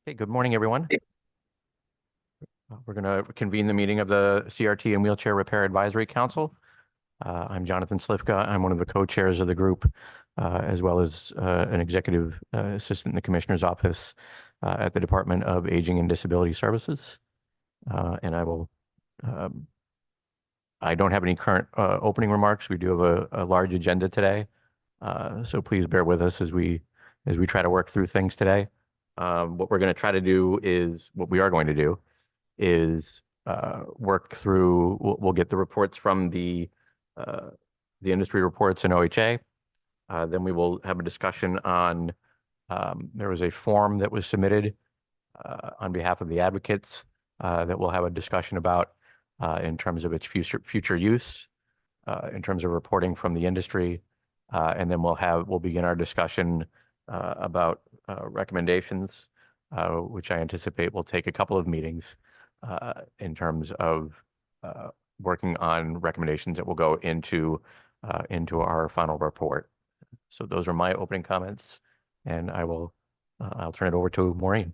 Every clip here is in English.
Okay, good morning, everyone. We're going to convene the meeting of the CRT and Wheelchair Repair Advisory Council. I'm Jonathan Slifka. I'm one of the co-chairs of the group, as well as an executive assistant in the Commissioner's Office at the Department of Aging and Disability Services. And I don't have any current opening remarks. We do have a large agenda today, so please bear with us as we try to work through things today. What we're going to try to do is what we are going to do is work through. We'll get the reports from the industry reports in OHA. Then we will have a discussion on. There was a form that was submitted on behalf of the advocates that we'll have a discussion about in terms of its future use, in terms of reporting from the industry, and then we'll begin our discussion about recommendations, which I anticipate will take a couple of meetings in terms of working on recommendations that will go into our final report. So those are my opening comments, and I'll turn it over to Maureen.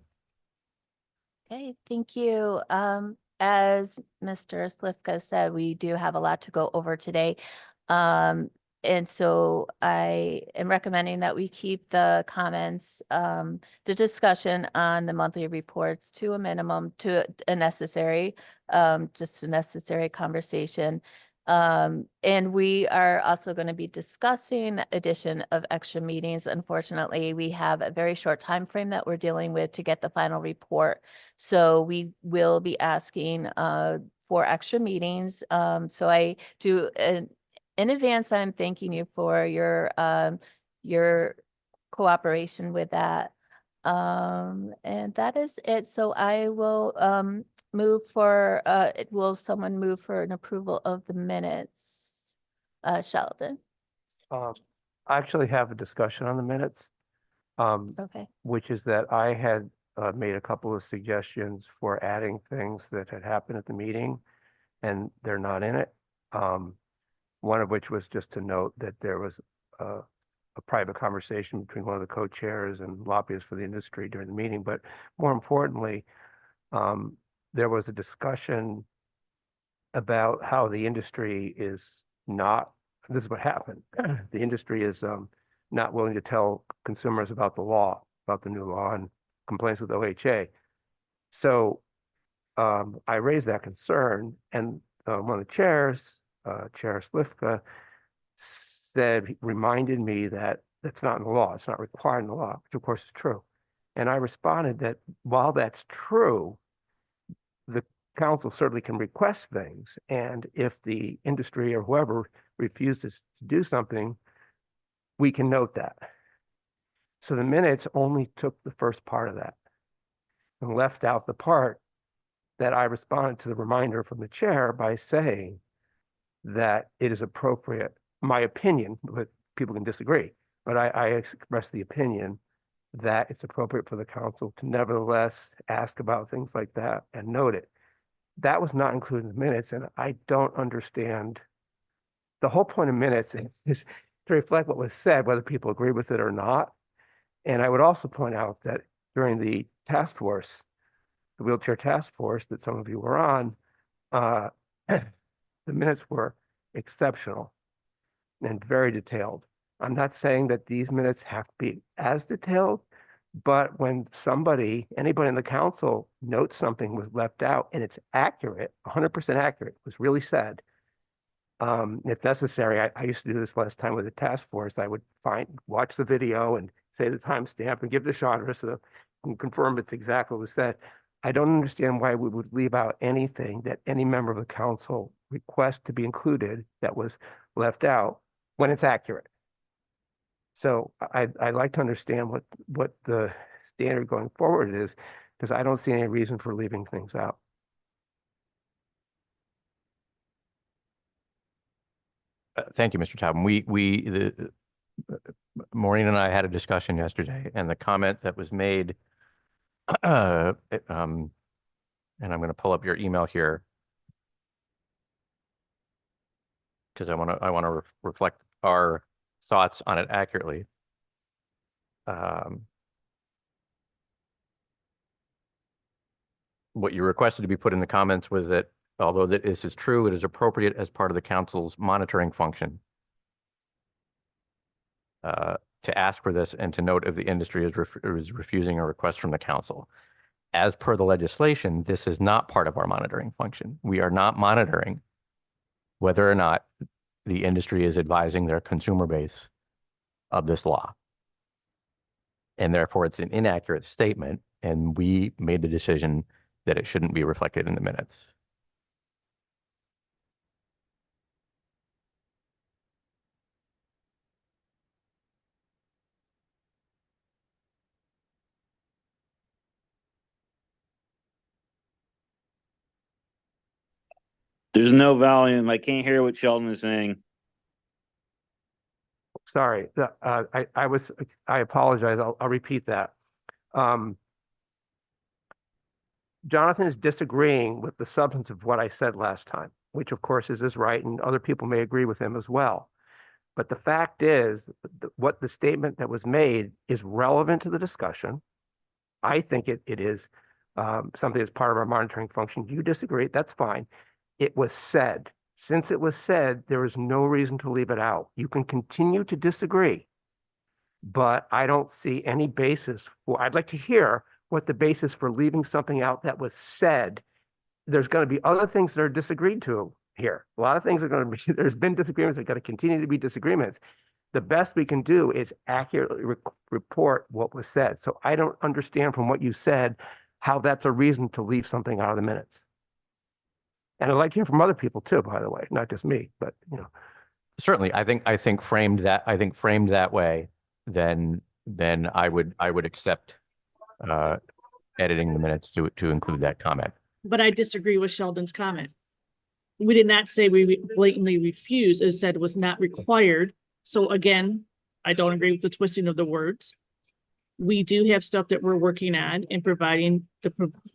Okay, thank you. As Mr. Slifka said, we do have a lot to go over today. And so I am recommending that we keep the comments, the discussion on the monthly reports to a minimum, to a necessary, just a necessary conversation. And we are also going to be discussing addition of extra meetings. Unfortunately, we have a very short time frame that we're dealing with to get the final report. So we will be asking for extra meetings. So I do in advance, I'm thanking you for your cooperation with that. And that is it. So I will move for, will someone move for an approval of the minutes? Sheldon. I actually have a discussion on the minutes, Okay. which is that I had made a couple of suggestions for adding things that had happened at the meeting, and they're not in it. One of which was just to note that there was a private conversation between one of the co-chairs and lobbyists for the industry during the meeting. But more importantly, there was a discussion about how the industry is not, this is what happened. The industry is not willing to tell consumers about the law, about the new law, and complaints with OHA. So I raised that concern, and one of the chairs, Chair Slifka, reminded me that that's not in the law. It's not required in the law, which of course is true. And I responded that while that's true, the council certainly can request things. And if the industry or whoever refuses to do something, we can note that. So the minutes only took the first part of that and left out the part that I responded to the reminder from the chair by saying that it is appropriate, my opinion, but people can disagree, but I expressed the opinion that it's appropriate for the council to nevertheless ask about things like that and note it. That was not included in the minutes, and I don't understand. The whole point of minutes is to reflect what was said, whether people agree with it or not. And I would also point out that during the task force, the wheelchair task force that some of you were on, the minutes were exceptional and very detailed. I'm not saying that these minutes have to be as detailed, but when anybody in the council notes something was left out and it's accurate, 100% accurate, was really said, if necessary, I used to do this last time with the task force. I would watch the video and say the timestamp and give the genre so and confirm it's exactly what was said. I don't understand why we would leave out anything that any member of the council requests to be included that was left out when it's accurate. So I'd like to understand what the standard going forward is, because I don't see any reason for leaving things out. Thank you, Mr. Taubman. Maureen and I had a discussion yesterday, and the comment that was made, and I'm going to pull up your email here because I want to reflect our thoughts on it accurately. what you requested to be put in the comments was that although that this is true, it is appropriate as part of the council's monitoring function to ask for this and to note if the industry is refusing a request from the council. As per the legislation, this is not part of our monitoring function. We are not monitoring whether or not the industry is advising their consumer base of this law. And therefore, it's an inaccurate statement, and we made the decision that it shouldn't be reflected in the minutes. There's no volume. I can't hear what Sheldon is saying. Sorry, I apologize. I'll repeat that. Jonathan is disagreeing with the substance of what I said last time, which of course is right, and other people may agree with him as well. But the fact is, what the statement that was made is relevant to the discussion. I think it is something that's part of our monitoring function. You disagree, that's fine. It was said. Since it was said, there is no reason to leave it out. You can continue to disagree, but I don't see any basis for, I'd like to hear what the basis for leaving something out that was said. There's going to be other things that are disagreed to here. A lot of things are going to be, there's been disagreements, there's going to continue to be disagreements. The best we can do is accurately report what was said. So I don't understand from what you said how that's a reason to leave something out of the minutes. And I'd like to hear from other people too, by the way, not just me, but you know. Certainly, I think framed that way, then I would accept editing the minutes to include that comment. But I disagree with Sheldon's comment. We did not say we blatantly refuse. It said it was not required. So again, I don't agree with the twisting of the words. We do have stuff that we're working on and providing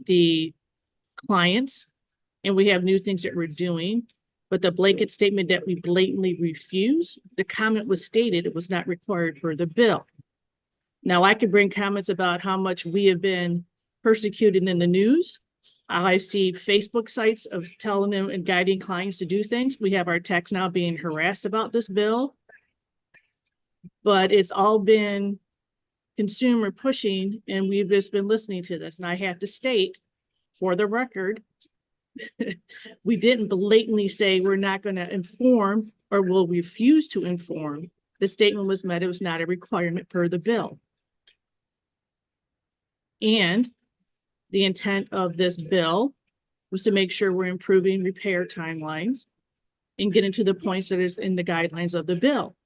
the clients, and we have new things that we're doing. But the blanket statement that we blatantly refuse, the comment was stated it was not required for the bill. Now I could bring comments about how much we have been persecuted in the news. I see Facebook sites of telling them and guiding clients to do things. We have our techs now being harassed about this bill. But it's all been consumer pushing, and we've just been listening to this. And I have to state, for the record, we didn't blatantly say we're not going to inform or will refuse to inform. The statement was made, it was not a requirement per the bill. And the intent of this bill was to make sure we're improving repair timelines and getting to the points that is in the guidelines of the bill.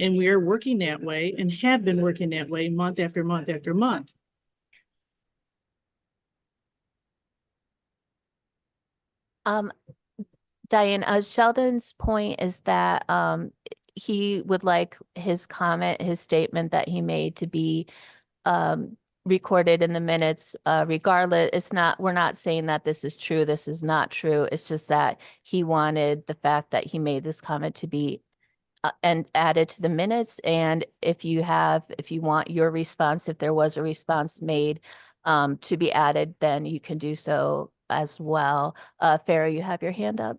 And we are working that way and have been working that way month after month after month. Diane, Sheldon's point is that he would like his comment, his statement that he made to be recorded in the minutes regardless. We're not saying that this is true, this is not true. It's just that he wanted the fact that he made this comment to be and added to the minutes. And if you want your response, if there was a response made to be added, then you can do so as well. Farah, you have your hand up.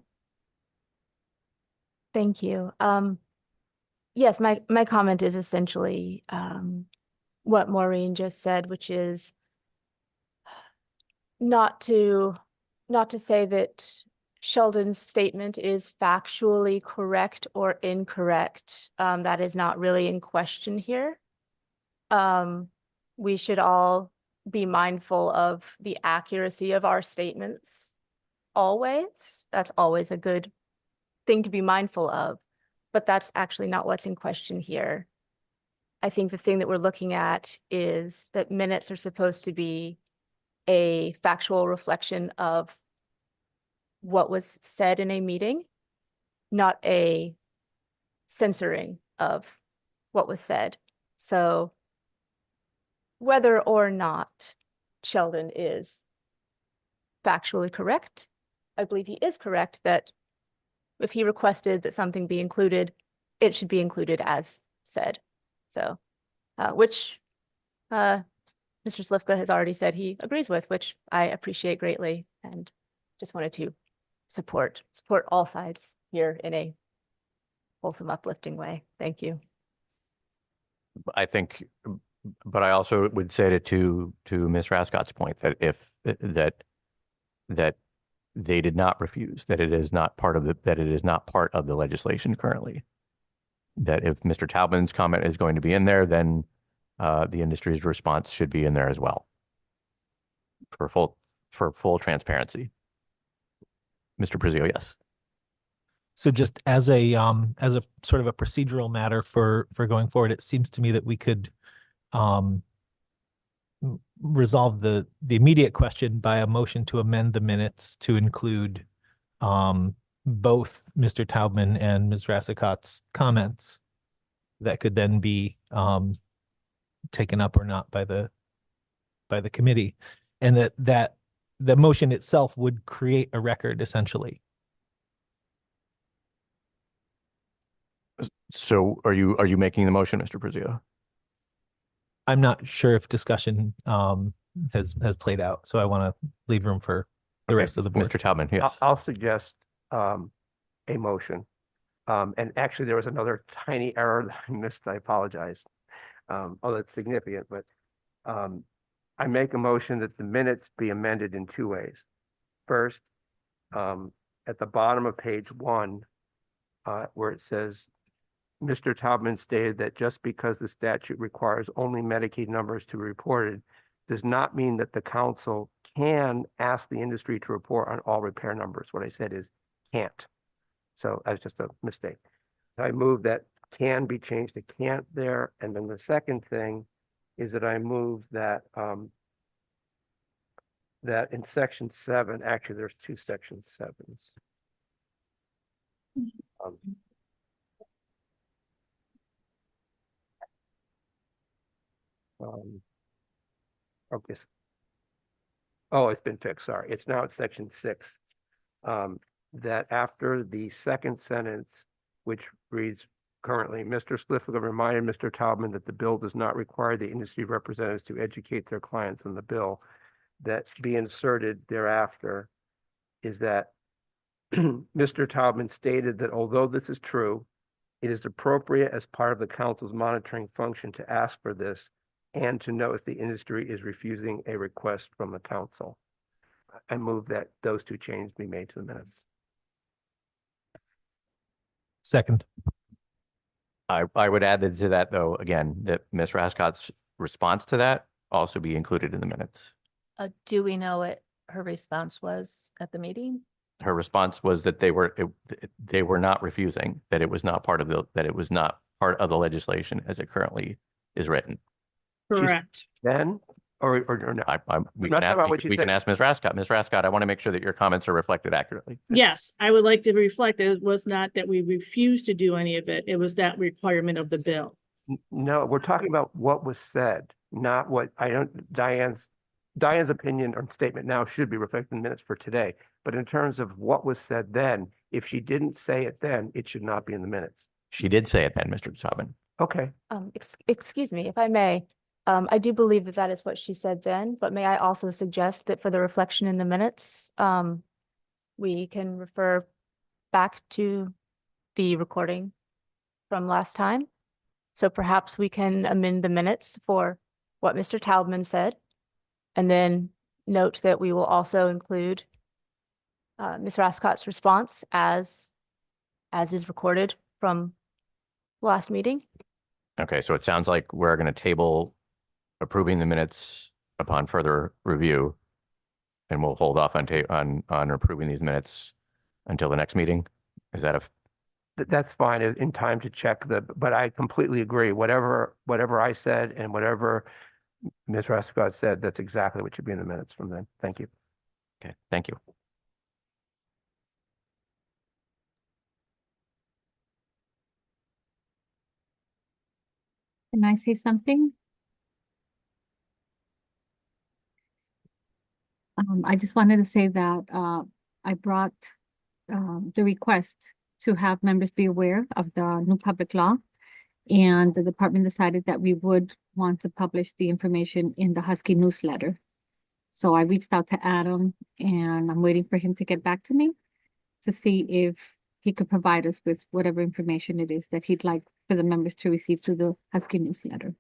Thank you. Yes, my comment is essentially what Maureen just said, which is not to say that Sheldon's statement is factually correct or incorrect. That is not really in question here. We should all be mindful of the accuracy of our statements always. That's always a good thing to be mindful of, but that's actually not what's in question here. I think the thing that we're looking at is that minutes are supposed to be a factual reflection of what was said in a meeting, not a censoring of what was said. So whether or not Sheldon is factually correct, I believe he is correct that if he requested that something be included, it should be included as said. So, which Mr. Slivka has already said he agrees with, which I appreciate greatly, and just wanted to support all sides here in a wholesome, uplifting way. Thank you. I think, but I also would say to Ms. Rascott's point that if that they did not refuse, that it is not part of the legislation currently. That if Mr. Taubman's comment is going to be in there, then the industry's response should be in there as well for full transparency. Mr. Brizio, yes. So just as a sort of a procedural matter for going forward, it seems to me that we could resolve the immediate question by a motion to amend the minutes to include both Mr. Taubman and Ms. Rasikott's comments that could then be taken up or not by the committee, and that the motion itself would create a record essentially. So are you making the motion, Mr. Brizio? I'm not sure if discussion has played out, so I want to leave room for the rest of the board. Mr. Taubman, yes. I'll suggest a motion. And actually, there was another tiny error that I missed. I apologize. Although it's significant, but I make a motion that the minutes be amended in two ways. First, at the bottom of page 1, where it says, Mr. Taubman stated that just because the statute requires only Medicaid numbers to be reported does not mean that the council can ask the industry to report on all repair numbers. What I said is can't. So that's just a mistake. I move that can be changed to can't there. And then the second thing is that I move that that in section 7, actually there's 2 section 7s. Okay. Oh, it's been fixed. Sorry. It's now at section 6. That after the second sentence, which reads currently, Mr. Slifka reminded Mr. Taubman that the bill does not require the industry representatives to educate their clients on the bill. That be inserted thereafter is that Mr. Taubman stated that although this is true, it is appropriate as part of the council's monitoring function to ask for this and to know if the industry is refusing a request from the council. I move that those 2 changes be made to the minutes. Second. I would add to that, though, again, that Ms. Rascott's response to that also be included in the minutes. Do we know what her response was at the meeting? Her response was that they were not refusing, that it was not part of the legislation as it currently is written. Correct. Then, or no? We not talking about what you can said. ask Ms. Rascott. Ms. Rascott, I want to make sure that your comments are reflected accurately. Yes, I would like to reflect that it was not that we refused to do any of it. It was that requirement of the bill. No, we're talking about what was said, not what Diane's opinion or statement now should be reflected in minutes for today. But in terms of what was said then, if she didn't say it then, it should not be in the minutes. She did say it then, Mr. Taubman. Okay. Excuse me, if I may, I do believe that that is what she said then, but may I also suggest that for the reflection in the minutes, we can refer back to the recording from last time. So perhaps we can amend the minutes for what Mr. Taubman said, and then note that we will also include Ms. Rascott's response as is recorded from last meeting. Okay, so it sounds like we're going to table approving the minutes upon further review, and we'll hold off on approving these minutes until the next meeting. Is that That's fine in time to check but I completely agree. Whatever I said and whatever Ms. Rascott said, that's exactly what should be in the minutes from then. Thank you. okay? Thank you. Can I say something? I just wanted to say that I brought the request to have members be aware of the new public law, and the department decided that we would want to publish the information in the Husky newsletter. So I reached out to Adam and I'm waiting for him to get back to me to see if he could provide us with whatever information it is that he'd like for the members to receive through the Husky newsletter.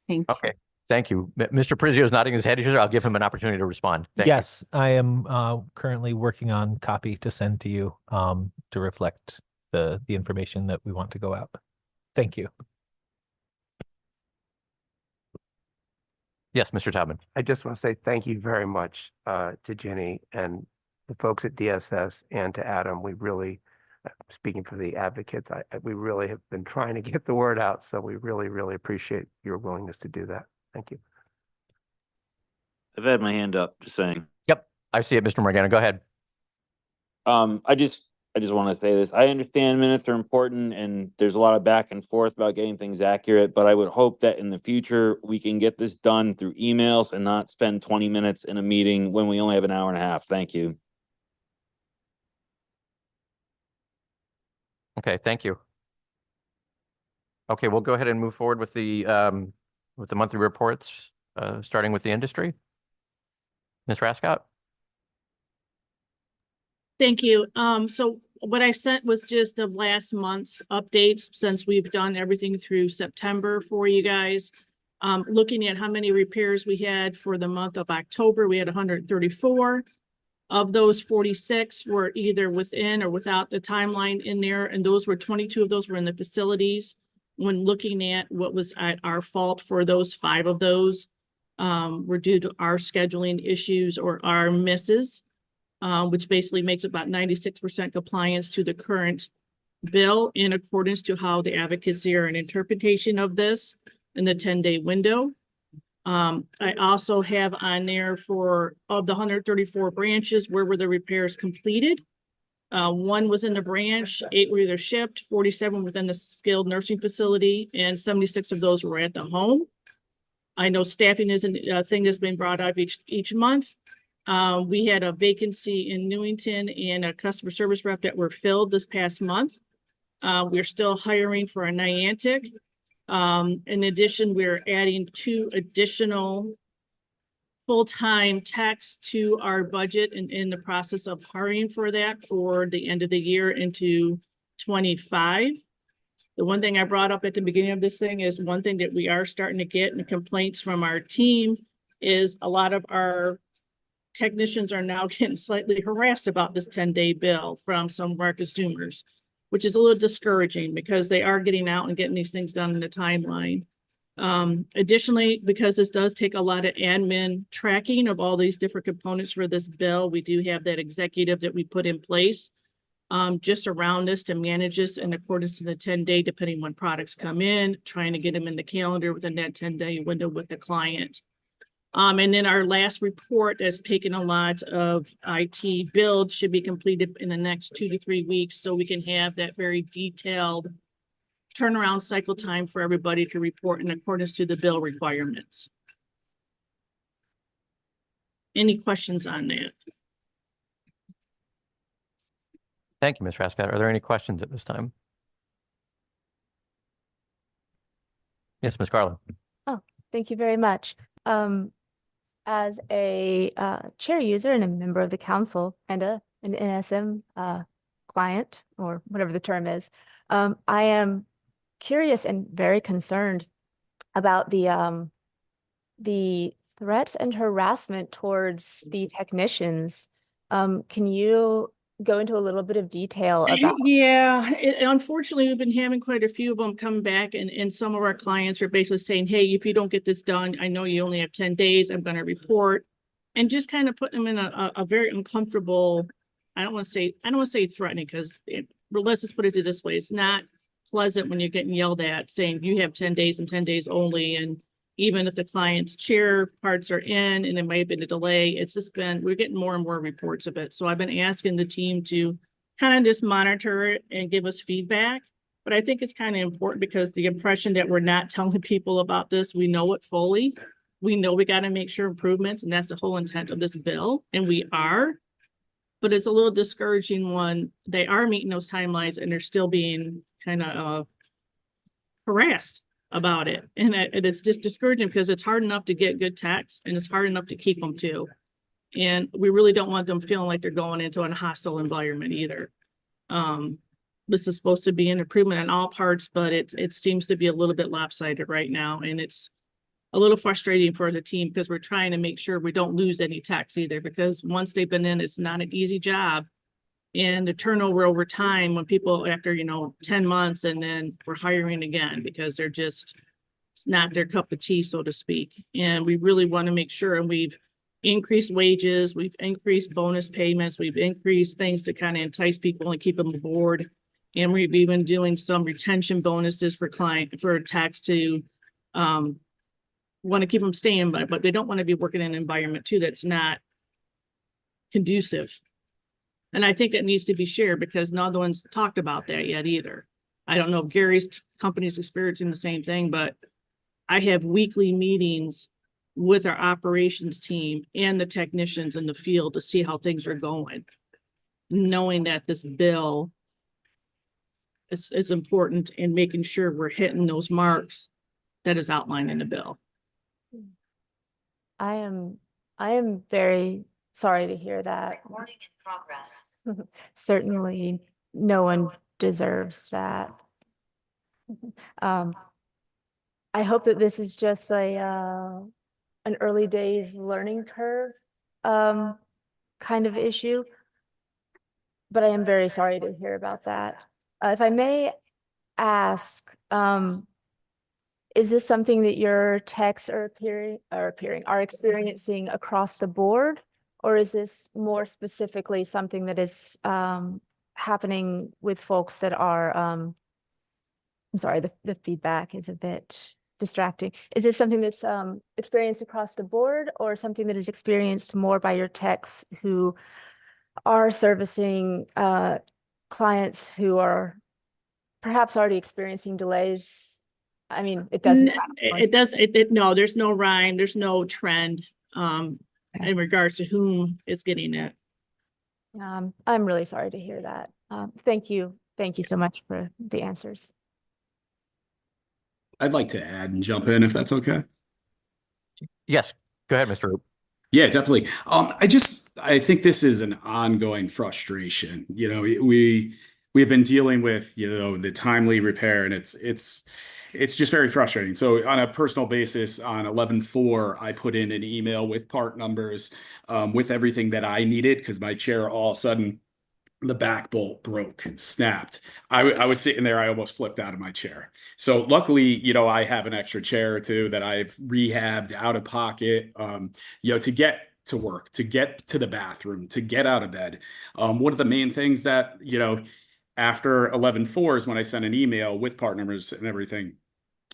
Thank you. Okay, thank you. Mr. Prizio is nodding his head here. I'll give him an opportunity to respond. Thank you. Yes, I am currently working on copy to send to you to reflect the information that we want to go out. Thank you. Yes, Mr. Taubman. I just want to say thank you very much to Jenny and the folks at DSS and to Adam. We really, speaking for the advocates, we really have been trying to get the word out. So we really, really appreciate your willingness to do that. Thank you. I've had my hand up, just saying. Yep, I see it, Mr. Morgana. Go ahead. I just want to say this. I understand minutes are important and there's a lot of back and forth about getting things accurate, but I would hope that in the future we can get this done through emails and not spend 20 minutes in a meeting when we only have an hour and a half. Thank you. Okay, thank you. Okay, we'll go ahead and move forward with the monthly reports, starting with the industry. Ms. Rascott? Thank you. So what I sent was just of last month's updates since we've done everything through September for you guys. Looking at how many repairs we had for the month of October, we had 134. Of those, 46 were either within or without the timeline in there, and those were 22 of those were in the facilities. When looking at what was at our fault for those, 5 of those were due to our scheduling issues or our misses. Which basically makes about 96% compliance to the current bill in accordance to how the advocacy or an interpretation of this in the 10-day window. I also have on there for of the 134 branches, where were the repairs completed? 1 was in the branch, 8 were either shipped, 47 within the skilled nursing facility, and 76 of those were at the home. I know staffing is a thing that's been brought up each month. We had a vacancy in Newington and a customer service rep that were filled this past month. We're still hiring for a Niantic. In addition, we're adding 2 additional full-time techs to our budget and in the process of hiring for that for the end of the year into 25. The one thing I brought up at the beginning of this thing is one thing that we are starting to get in complaints from our team is a lot of our technicians are now getting slightly harassed about this 10-day bill from some of our consumers, which is a little discouraging because they are getting out and getting these things done in the timeline. Additionally, because this does take a lot of admin tracking of all these different components for this bill, we do have that executive that we put in place just around this to manage this in accordance to the 10-day, depending when products come in, trying to get them in the calendar within that 10-day window with the client. And then our last report that's taken a lot of IT build should be completed in the next 2 to 3 weeks so we can have that very detailed turnaround cycle time for everybody to report in accordance to the bill requirements. Any questions on that? Thank you, Ms. Rascott. Are there any questions at this time? Yes, Ms. Garland. Oh, thank you very much. As a chair user and a member of the council and an NSM client, or whatever the term is, I am curious and very concerned about the threats and harassment towards the technicians. Can you go into a little bit of detail about? Yeah, unfortunately, we've been having quite a few of them come back, and some of our clients are basically saying, hey, if you don't get this done, I know you only have 10 days, I'm going to report, and just kind of putting them in a very uncomfortable, I don't want to say threatening, because let's just put it this way, it's not pleasant when you're getting yelled at saying you have 10 days and 10 days only, and even if the client's chair parts are in and it might have been a delay, it's just been, we're getting more and more reports of it. So I've been asking the team to kind of just monitor it and give us feedback. But I think it's kind of important because the impression that we're not telling people about this, we know it fully. We know we got to make sure improvements, and that's the whole intent of this bill, and we are. But it's a little discouraging when they are meeting those timelines and they're still being kind of harassed about it. And it's just discouraging because it's hard enough to get good techs and it's hard enough to keep them too. And we really don't want them feeling like they're going into a hostile environment either. This is supposed to be an improvement in all parts, but it seems to be a little bit lopsided right now. And it's a little frustrating for the team because we're trying to make sure we don't lose any techs either, because once they've been in, it's not an easy job. And the turnover over time when people after, 10 months and then we're hiring again because they're just, it's not their cup of tea, so to speak. And we really want to make sure, and we've increased wages, we've increased bonus payments, we've increased things to kind of entice people and keep them aboard. And we've even doing some retention bonuses for techs to want to keep them staying, but they don't want to be working in an environment too that's not conducive. And I think that needs to be shared because no one's talked about that yet either. I don't know if Gary's company is experiencing the same thing, but I have weekly meetings with our operations team and the technicians in the field to see how things are going, knowing that this bill is important in making sure we're hitting those marks that is outlined in the bill. I am very sorry to hear that. Recording in progress. Certainly, no one deserves that. I hope that this is just an early days learning curve kind of issue. But I am very sorry to hear about that. If I may ask, is this something that your techs are experiencing across the board? Or is this more specifically something that is happening with folks that are, I'm sorry, the feedback is a bit distracting. Is this something that's experienced across the board or something that is experienced more by your techs who are servicing clients who are perhaps already experiencing delays? I mean, it doesn't. No, there's no rhyme, there's no trend in regards to whom is getting it. I'm really sorry to hear that. Thank you. Thank you so much for the answers. I'd like to add and jump in if that's okay. Yes, go ahead, Mr. Roop. Yeah, definitely. I think this is an ongoing frustration. We have been dealing with, the timely repair, and it's just very frustrating. So on a personal basis, on 11/4, I put in an email with part numbers, with everything that I needed because my chair all of a sudden the back bolt broke, snapped. I was sitting there, I almost flipped out of my chair. So luckily, I have an extra chair or two that I've rehabbed out of pocket, to get to work, to get to the bathroom, to get out of bed. One of the main things that, after 11/4 is when I sent an email with part numbers and everything.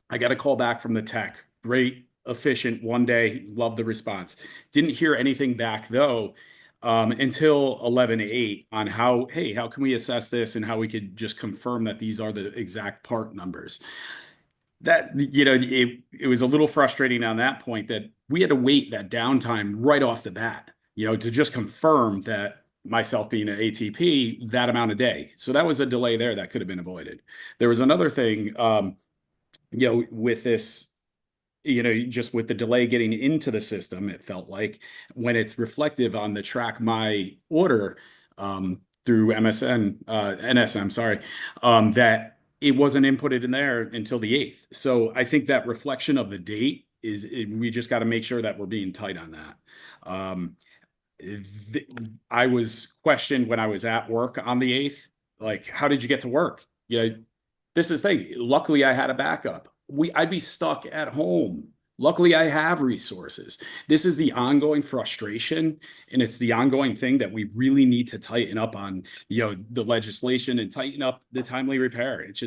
I got a call back from the tech. Great, efficient, one day, love the response. Didn't hear anything back though, until 11/8 on how can we assess this and how we could just confirm that these are the exact part numbers. That, it was a little frustrating on that point that we had to wait that downtime right off the bat, to just confirm that myself being an ATP, that amount a day. So that was a delay there that could have been avoided. There was another thing, with this, just with the delay getting into the system, it felt like when it's reflective on the track my order through NSM, sorry, that it wasn't inputted in there until the 8th. So I think that reflection of the date we just got to make sure that we're being tight on that. I was questioned when I was at work on the 8th, like, how did you get to work? This is the thing. Luckily, I had a backup. I'd be stuck at home. Luckily, I have resources. This is the ongoing frustration, and it's the ongoing thing that we really need to tighten up on, the legislation and tighten up the timely repair. It's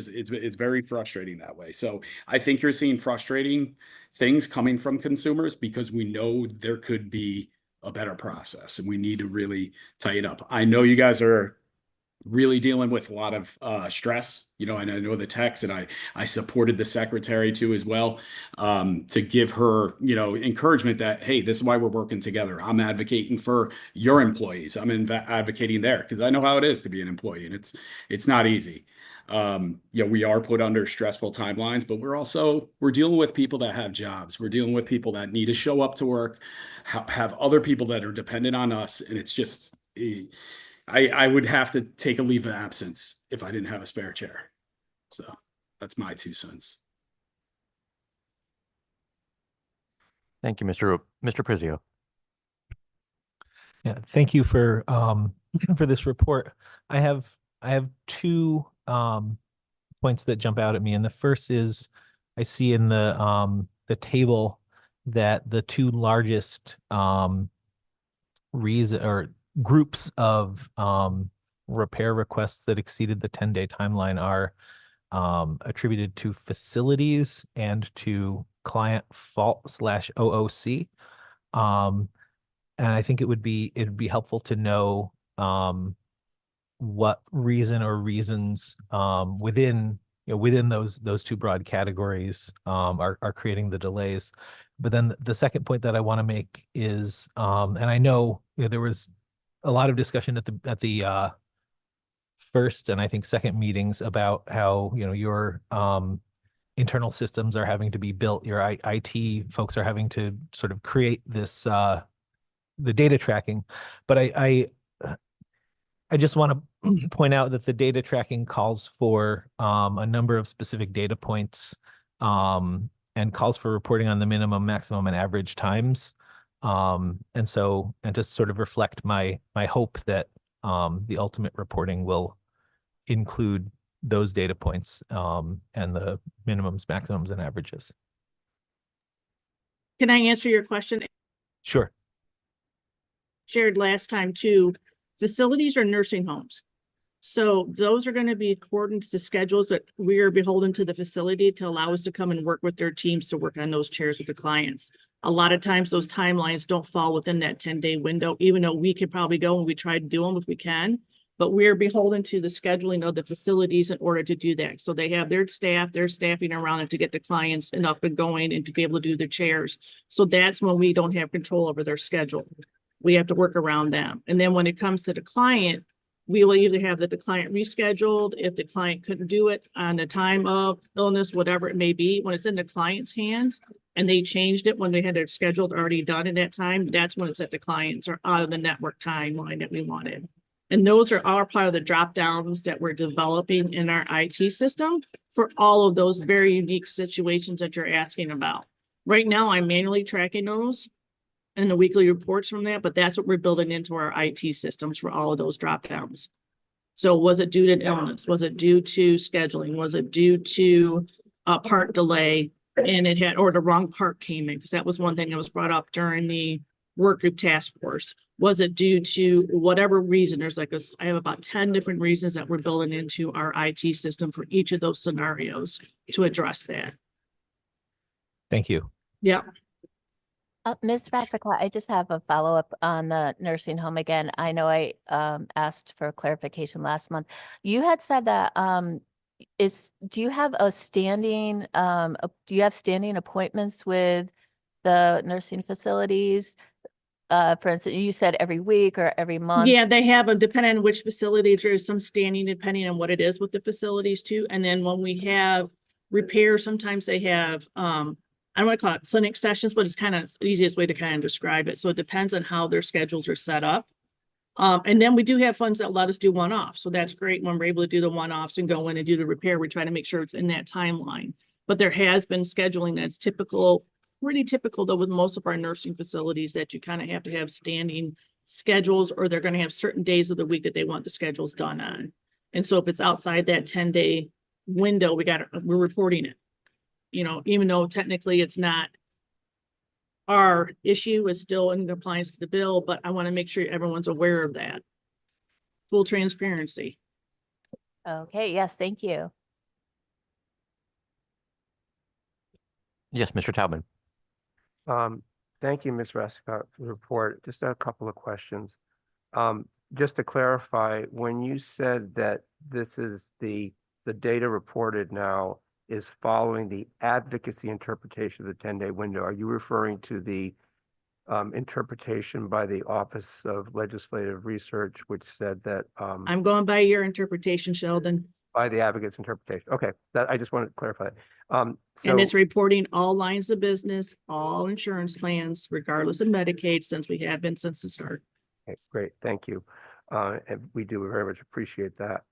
very frustrating that way. So I think you're seeing frustrating things coming from consumers because we know there could be a better process, and we need to really tighten up. I know you guys are really dealing with a lot of stress, and I know the techs, and I supported the secretary too as well, to give her, encouragement that, hey, this is why we're working together. I'm advocating for your employees. I'm advocating there because I know how it is to be an employee, and it's not easy. We are put under stressful timelines, but we're dealing with people that have jobs. We're dealing with people that need to show up to work, have other people that are dependent on us, and it's just. I would have to take a leave of absence if I didn't have a spare chair. So that's my 2 cents. Thank you, Mr. Prizio. Yeah, thank you for for this report. I have 2 points that jump out at me, and the first is I see in the table that the 2 largest reason or groups of repair requests that exceeded the 10-day timeline are attributed to facilities and to client fault / OOC. And I think it'd be helpful to know what reason or reasons within those 2 broad categories are creating the delays. But then the second point that I want to make is, and I know, there was a lot of discussion at the first and I think second meetings about how your internal systems are having to be built. Your IT folks are having to sort of create this the data tracking, but I just want to point out that the data tracking calls for a number of specific data points and calls for reporting on the minimum, maximum, and average times. And to sort of reflect my hope that the ultimate reporting will include those data points and the minimums, maximums, and averages. Can I answer your question? Sure. Shared last time too, facilities are nursing homes. So those are going to be according to schedules that we are beholden to the facility to allow us to come and work with their teams to work on those chairs with the clients. A lot of times those timelines don't fall within that 10-day window, even though we could probably go and we try to do them if we can, but we're beholden to the scheduling of the facilities in order to do that. So they have their staff, they're staffing around it to get the clients and up and going and to be able to do their chairs. So that's when we don't have control over their schedule. We have to work around them. And then when it comes to the client, we will either have that the client rescheduled if the client couldn't do it on the time of illness, whatever it may be. When it's in the client's hands and they changed it when they had their scheduled already done in that time, that's when it's at the clients or out of the network timeline that we wanted. And those are all part of the drop downs that we're developing in our IT system for all of those very unique situations that you're asking about. Right now, I'm manually tracking those and the weekly reports from that, but that's what we're building into our IT systems for all of those drop downs. So was it due to illness? Was it due to scheduling? Was it due to a part delay and or the wrong part came in? Because that was one thing that was brought up during the work group task force. Was it due to whatever reason? There's I have about 10 different reasons that we're building into our IT system for each of those scenarios to address that. Thank you. Yeah. Ms. Rassicot, I just have a follow-up on the nursing home again. I know I asked for clarification last month. You had said that do you have standing appointments with the nursing facilities? For instance, you said every week or every month? Yeah, they have depending on which facility, there's some standing depending on what it is with the facilities too. And then when we have repairs, sometimes they have I don't want to call it clinic sessions, but it's kind of the easiest way to kind of describe it. So it depends on how their schedules are set up. And then we do have funds that let us do one-off. So that's great when we're able to do the one-offs and go in and do the repair. We try to make sure it's in that timeline. But there has been scheduling that's pretty typical though with most of our nursing facilities that you kind of have to have standing schedules or they're going to have certain days of the week that they want the schedules done on. And so if it's outside that 10-day window, we're reporting it. Even though technically it's not our issue, is still in compliance to the bill, but I want to make sure everyone's aware of that. Full transparency. Okay, yes, thank you. Yes, Mr. Taubman. Thank you, Ms. Rassicot, for the report. Just a couple of questions. just to clarify, when you said that this is the data reported now is following the advocacy interpretation of the 10-day window, are you referring to the interpretation by the Office of Legislative Research, which said that I'm going by your interpretation, Sheldon, by the advocate's interpretation? Okay, that I just wanted to clarify. and So it's reporting all lines of business, all insurance plans, regardless of Medicaid, since we have been since the start. okay, great, thank you. And we do very much appreciate that.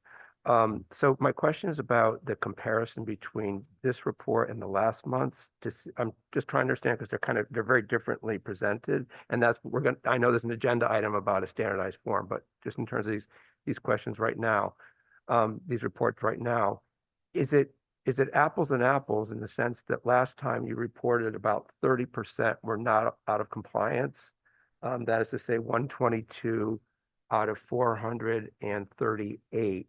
So my question is about the comparison between this report and the last month's. I'm just trying to understand because they're very differently presented, and that's we're going. I know there's an agenda item about a standardized form, but just in terms of these questions right now, these reports right now, is it apples and apples in the sense that last time you reported about 30% were not out of compliance? That is to say, 122 out of 438.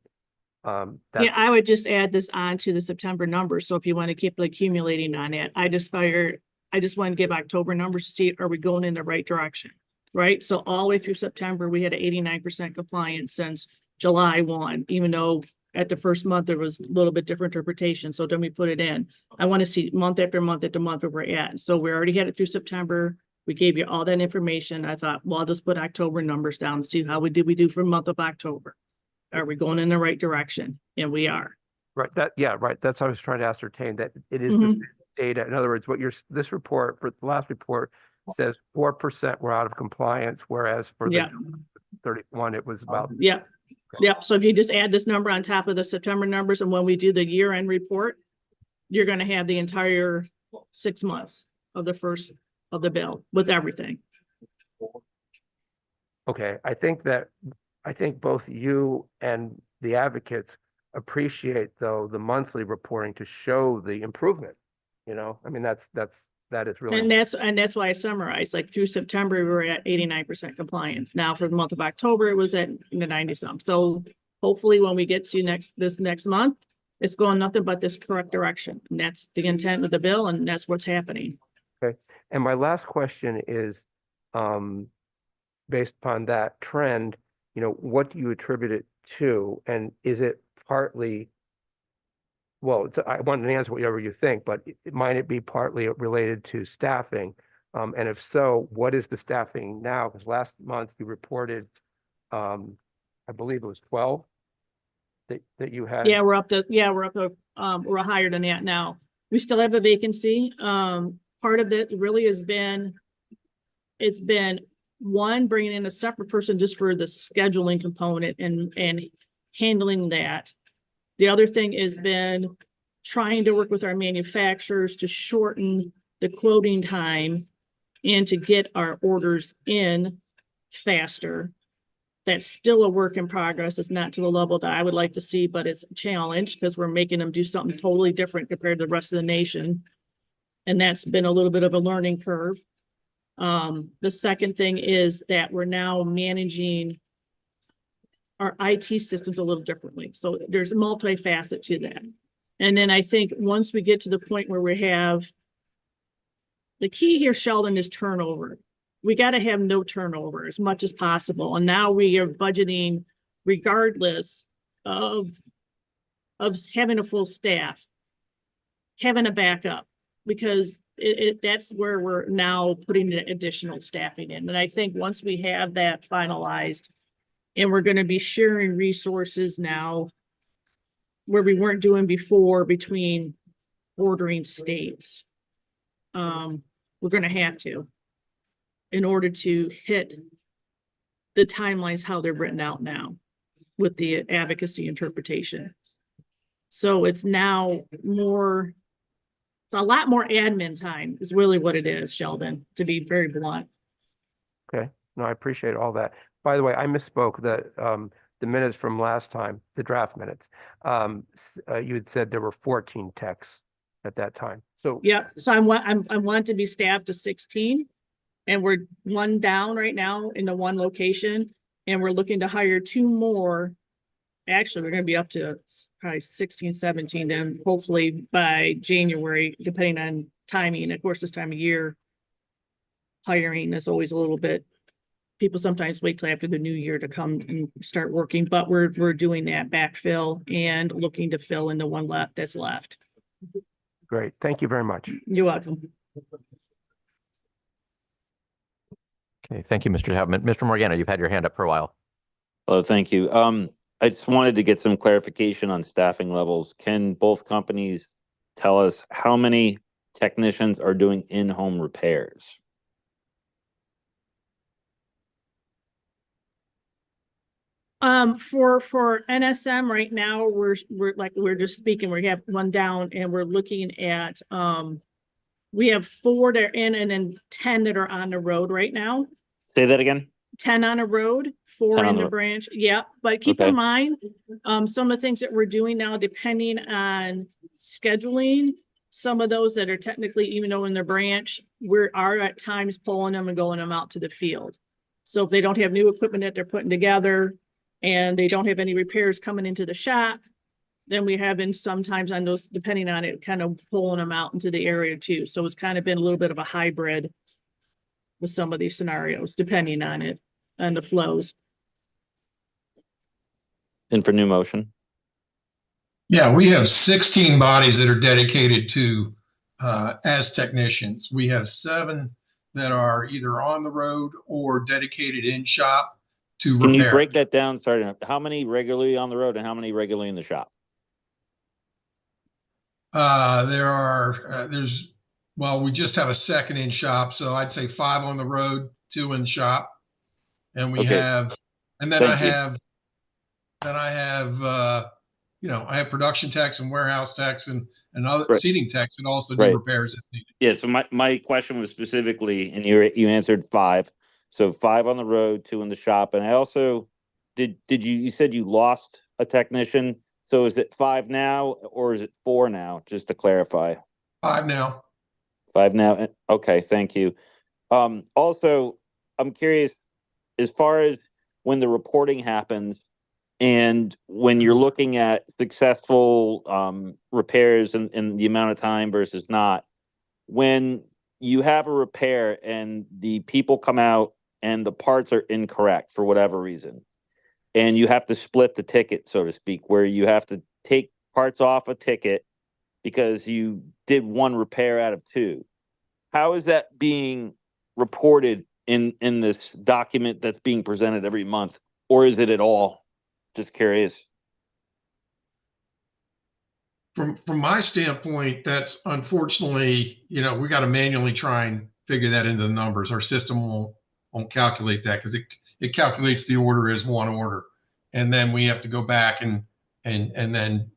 Yeah, That's I would just add this on to the September numbers. So if you want to keep accumulating on it, I just want to give October numbers to see, are we going in the right direction? Right? So all the way through September, we had 89% compliance since July 1, even though at the first month, there was a little bit different interpretation. So then we put it in. I want to see month after month after month where we're at. So we already had it through September. We gave you all that information. I thought, well, I'll just put October numbers down and see how we do for the month of October. Are we going in the right direction? And we are. right. Right. That's what I was trying to ascertain, that it is the same data. In other words, this report for the last report says 4% were out of compliance, whereas for the 31, it was about. Yeah. Yeah. So if you just add this number on top of the September numbers, and when we do the year-end report, you're going to have the entire 6 months of the first of the bill with everything. Okay, I think both you and the advocates appreciate, though, the monthly reporting to show the improvement. You know, I mean, that is really. And that's why I summarized, like through September, we were at 89% compliance. Now for the month of October, it was at the 90-some. So hopefully when we get to this next month, it's going nothing but this correct direction. And that's the intent of the bill, and that's what's happening. Okay, and my last question is, based upon that trend, you know, what do you attribute it to? And is it partly, well, I want an answer whatever you think, but might it be partly related to staffing? And if so, what is the staffing now? Because last month you reported, I believe it was 12 that you had. Yeah, we're we're higher than that now. We still have a vacancy. Part of it really has been, it's been one, bringing in a separate person just for the scheduling component and handling that. The other thing has been trying to work with our manufacturers to shorten the quoting time and to get our orders in faster. That's still a work in progress. It's not to the level that I would like to see, but it's a challenge because we're making them do something totally different compared to the rest of the nation. And that's been a little bit of a learning curve. The second thing is that we're now managing our IT systems a little differently. So there's a multifaceted to that. And then I think once we get to the point where we have, the key here, Sheldon, is turnover. We got to have no turnover as much as possible. And now we are budgeting regardless of having a full staff, having a backup, because that's where we're now putting the additional staffing in. And I think once we have that finalized, and we're going to be sharing resources now where we weren't doing before between bordering states. We're going to have to, in order to hit the timelines how they're written out now with the advocacy interpretation. So it's now more, it's a lot more admin time is really what it is, Sheldon, to be very blunt. Okay, no, I appreciate all that. By the way, I misspoke. The minutes from last time, the draft minutes, you had said there were 14 techs at that time. So yeah, so I want to be staffed to 16, and we're one down right now in the one location, and we're looking to hire 2 more. Actually, we're going to be up to probably 16, 17, then hopefully by January, depending on timing. Of course, this time of year, hiring is always a little bit, people sometimes wait till after the new year to come and start working, but we're doing that backfill and looking to fill in the one that's left. Great. Thank you very much. You're welcome. Okay, thank you, Mr. Chapman. Mr. Morgana, you've had your hand up for a while. Oh, thank you. I just wanted to get some clarification on staffing levels. Can both companies tell us how many technicians are doing in-home repairs? For NSM right now, we're just speaking, we have one down and we're looking at, we have 4 that are in and then 10 that are on the road right now. Say that again? 10 on a road, 4 10 on in the the road. branch. Yeah, but keep Okay. in mind, some of the things that we're doing now, depending on scheduling, some of those that are technically, even though in the branch, we are at times pulling them and going them out to the field. So if they don't have new equipment that they're putting together and they don't have any repairs coming into the shop, then we have been sometimes on those, depending on it, kind of pulling them out into the area too. So it's kind of been a little bit of a hybrid with some of these scenarios, depending on it and the flows. And for new motion? Yeah, we have 16 bodies that are dedicated to as technicians. We have 7 that are either on the road or dedicated in shop to Can you repair. break that down? Sorry, how many regularly on the road and how many regularly in the shop? Well, we just have a second in shop, so I'd say 5 on the road, 2 in shop. And we Okay. have, and then Thank you. I have production techs and warehouse techs and other Right. seating techs that also do Right. repairs as needed. Yeah, so my question was specifically, and you answered 5. So 5 on the road, 2 in the shop. And I also, did you said you lost a technician? So is it 5 now or is it 4 now? Just to clarify. 5 now. 5 now. Okay, thank you. Also, I'm curious, as far as when the reporting happens and when you're looking at successful repairs and the amount of time versus not, when you have a repair and the people come out and the parts are incorrect for whatever reason, and you have to split the ticket, so to speak, where you have to take parts off a ticket because you did 1 repair out of 2. How is that being reported in this document that's being presented every month? Or is it at all? Just curious. From my standpoint, that's unfortunately, we got to manually try and figure that into the numbers. Our system won't calculate that because it calculates the order as 1 order, and then we have to go back and then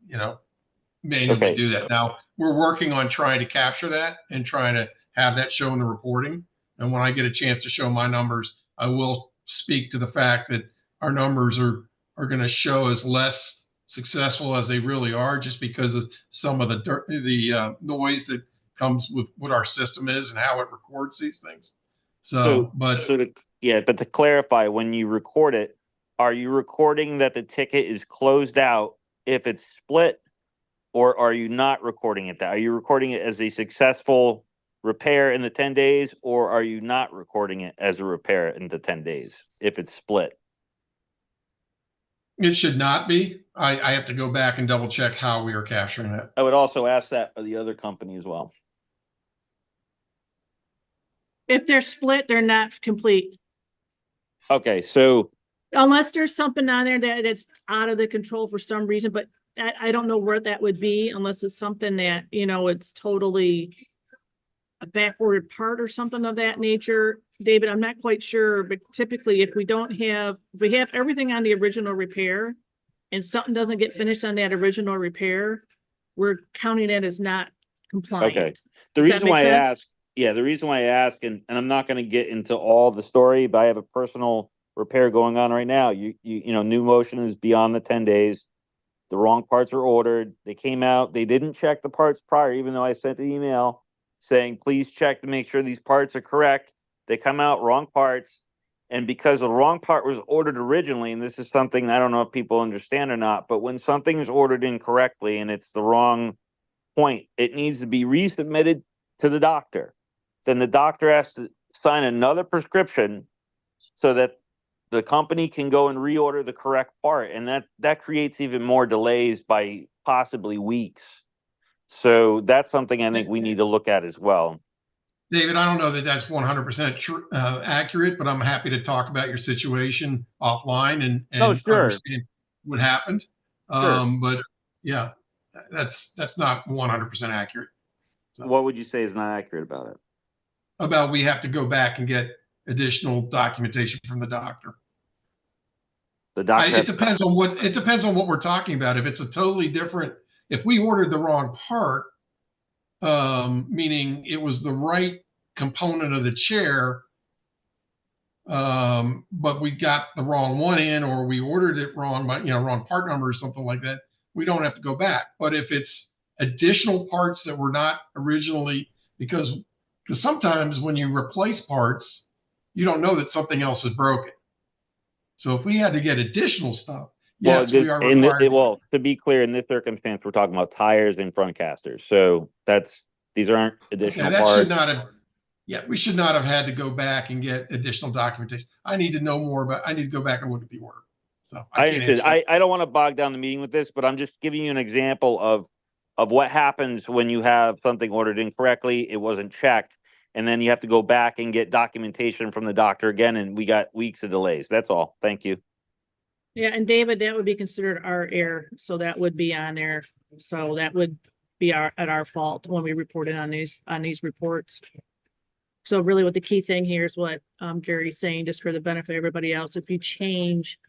manually Okay. do that. Now we're working on trying to capture that and trying to have that show in the reporting. And when I get a chance to show my numbers, I will speak to the fact that our numbers are going to show as less successful as they really are, just because of some of the noise that comes with what our system is and how it records these things. But to clarify, when you record it, are you recording that the ticket is closed out if it's split, or are you not recording it that? Are you recording it as a successful repair in the 10 days, or are you not recording it as a repair in the 10 days if it's split? It should not be. I have to go back and double check how we are capturing that. I would also ask that of the other company as well. If they're split, they're not complete. Okay, so Unless there's something on there that it's out of the control for some reason, but I don't know where that would be unless it's something that, it's totally a backordered part or something of that nature. David, I'm not quite sure, but typically if we have everything on the original repair and something doesn't get finished on that original repair, we're counting it as not compliant. okay. The Does that reason make why I sense? ask, the reason why I ask, and I'm not going to get into all the story, but I have a personal repair going on right now. You new motion is beyond the 10 days. The wrong parts are ordered. They came out. They didn't check the parts prior, even though I sent the email saying, please check to make sure these parts are correct. They come out wrong parts. And because the wrong part was ordered originally, and this is something I don't know if people understand or not, but when something is ordered incorrectly and it's the wrong point, it needs to be resubmitted to the doctor. Then the doctor has to sign another prescription so that the company can go and reorder the correct part, and that creates even more delays by possibly weeks. So that's something I think we need to look at as well. David, I don't know that that's 100% accurate, but I'm happy to talk about your situation offline and No, sure. understand what happened. Sure. But yeah, that's not 100% accurate. What would you say is not accurate about it? About we have to go back and get additional documentation from the doctor. The doctor. It depends on what we're talking about. If it's a totally different, if we ordered the wrong part, meaning it was the right component of the chair, but we got the wrong one in, or we ordered it wrong, but wrong part number or something like that, we don't have to go back. But if it's additional parts that were not originally, because sometimes when you replace parts, you don't know that something else is broken. So if we had to get additional stuff, yes, we are required. Well, to be clear, in this circumstance, we're talking about tires and front casters. So these aren't additional that parts. should not have. Yeah, we should not have had to go back and get additional documentation. I need to know more about. I need to go back and look at the order. So I can't answer that. I don't want to bog down the meeting with this, but I'm just giving you an example of what happens when you have something ordered incorrectly. It wasn't checked, and then you have to go back and get documentation from the doctor again, and we got weeks of delays. That's all. Thank you. Yeah, and David, that would be considered our error, so that would be on there. So that would be at our fault when we reported on these reports. So really what the key thing here is what Gary's saying, just for the benefit of everybody else, if you change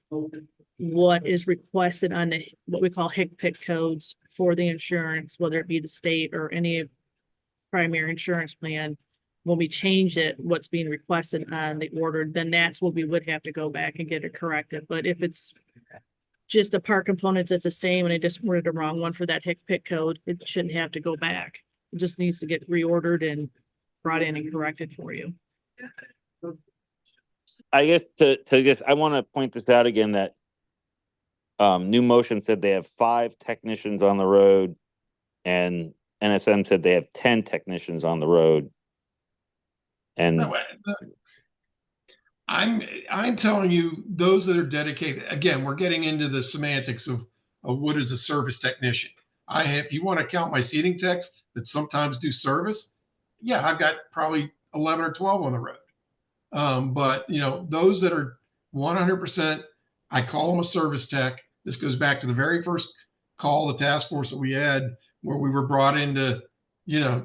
what is requested on the what we call HCPCS codes for the insurance, whether it be the state or any primary insurance plan, when we change it, what's being requested on the order, then that's what we would have to go back and get it corrected. But if it's just a part components that's the same and I just ordered the wrong one for that HCPCS code, it shouldn't have to go back. It just needs to get reordered and brought in and corrected for you. I guess I want to point this out again that New Motion said they have 5 technicians on the road, and NSM said they have 10 technicians on the road. And I'm telling you, those that are dedicated. Again, we're getting into the semantics of what is a service technician. If you want to count my seating techs that sometimes do service, yeah, I've got probably 11 or 12 on the road. But those that are 100%, I call them a service tech. This goes back to the very first call, the task force that we had, where we were brought into,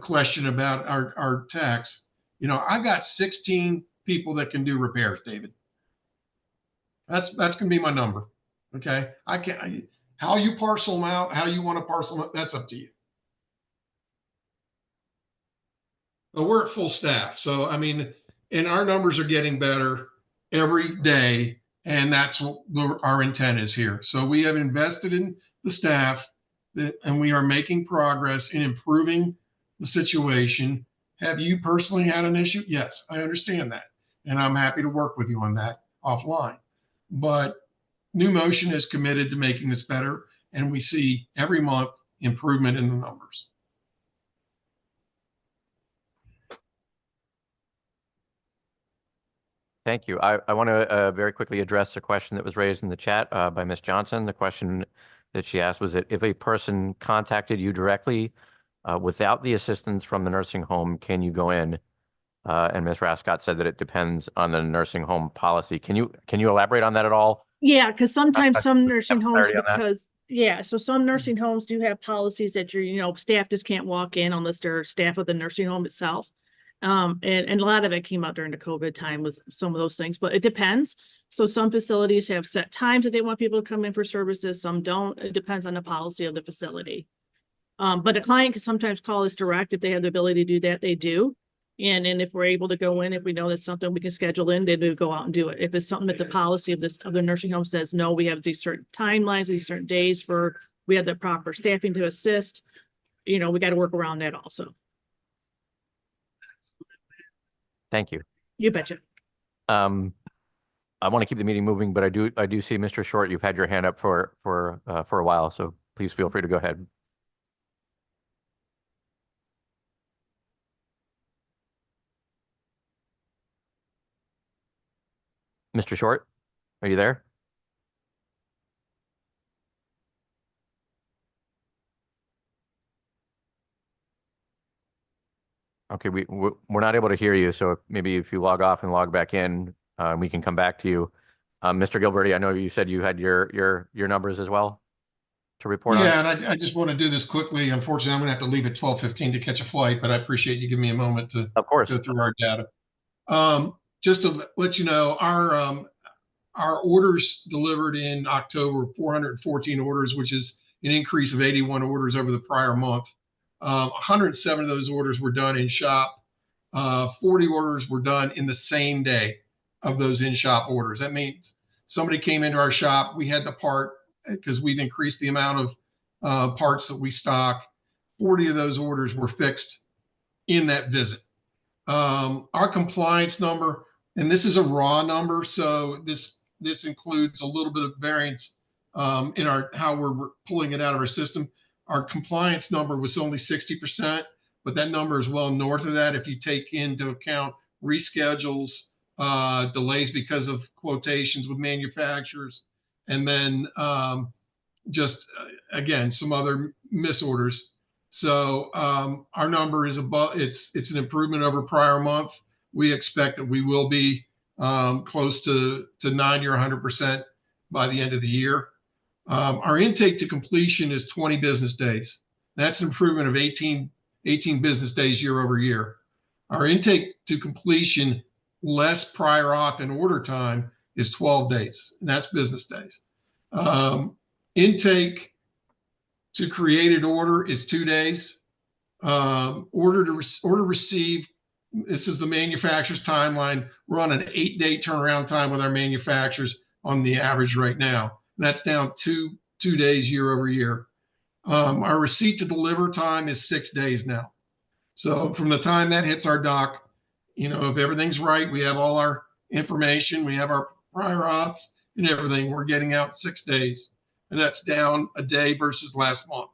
question about our techs. I've got 16 people that can do repairs, David. That's going to be my number. Okay. How you parcel them out, how you want to parcel them out, that's up to you. But we're at full staff. So, and our numbers are getting better every day. And that's what our intent is here. So we have invested in the staff and we are making progress in improving the situation. Have you personally had an issue? Yes, I understand that. And I'm happy to work with you on that offline. But New Motion is committed to making this better. And we see every month improvement in the numbers. Thank you. I want to very quickly address a question that was raised in the chat by Ms. Johnson. The question that she asked was that if a person contacted you directly without the assistance from the nursing home, can you go in? And Ms. Rascott said that it depends on the nursing home policy. Can you elaborate on that at all? Yeah, because sometimes some nursing homes, clarity so some nursing homes do have policies that staff just can't walk in unless they're staff of the nursing home itself. And a lot of it came out during the COVID time with some of those things, but it depends. So some facilities have set times that they want people to come in for services. Some don't. It depends on the policy of the facility. But a client can sometimes call us direct if they have the ability to do that. They do. And if we're able to go in, if we know that's something we can schedule in, then we go out and do it. If it's something that the policy of the nursing home says, no, we have these certain timelines, these certain days we have the proper staffing to assist, we got to work around that also. Thank you. You betcha. I want to keep the meeting moving, but I do see Mr. Short, you've had your hand up for a while, so please feel free to go ahead. Mr. Short? Are you there? Okay, we're not able to hear you, so maybe if you log off and log back in, we can come back to you. Mr. Gilberti, I know you said you had your numbers as well to report on. Yeah, and I just want to do this quickly. Unfortunately, I'm gonna have to leave at 12:15 to catch a flight, but I appreciate you giving me a moment to Of course. go through our data. Just to let you know, our orders delivered in October, 414 orders, which is an increase of 81 orders over the prior month. 107 of those orders were done in shop. 40 orders were done in the same day of those in-shop orders. That means somebody came into our shop, we had the part because we've increased the amount of parts that we stock. 40 of those orders were fixed in that visit. Our compliance number, and this is a raw number, so this includes a little bit of variance in our how we're pulling it out of our system. Our compliance number was only 60%, but that number is well north of that if you take into account reschedules, delays because of quotations with manufacturers, and then just again some other misorders. So our number is above. It's an improvement over prior month. We expect that we will be close to 90 or 100% by the end of the year. Our intake to completion is 20 business days. That's an improvement of 18 business days year over year. Our intake to completion less prior auth and order time is 12 days, and that's business days. Intake to created order is 2 days. Order received, this is the manufacturer's timeline. We're on an 8-day turnaround time with our manufacturers on the average right now. And that's down two days year over year. Our receipt to deliver time is 6 days now. So from the time that hits our dock, if everything's right, we have all our information, we have our prior auths and everything, we're getting out 6 days. And that's down a day versus last month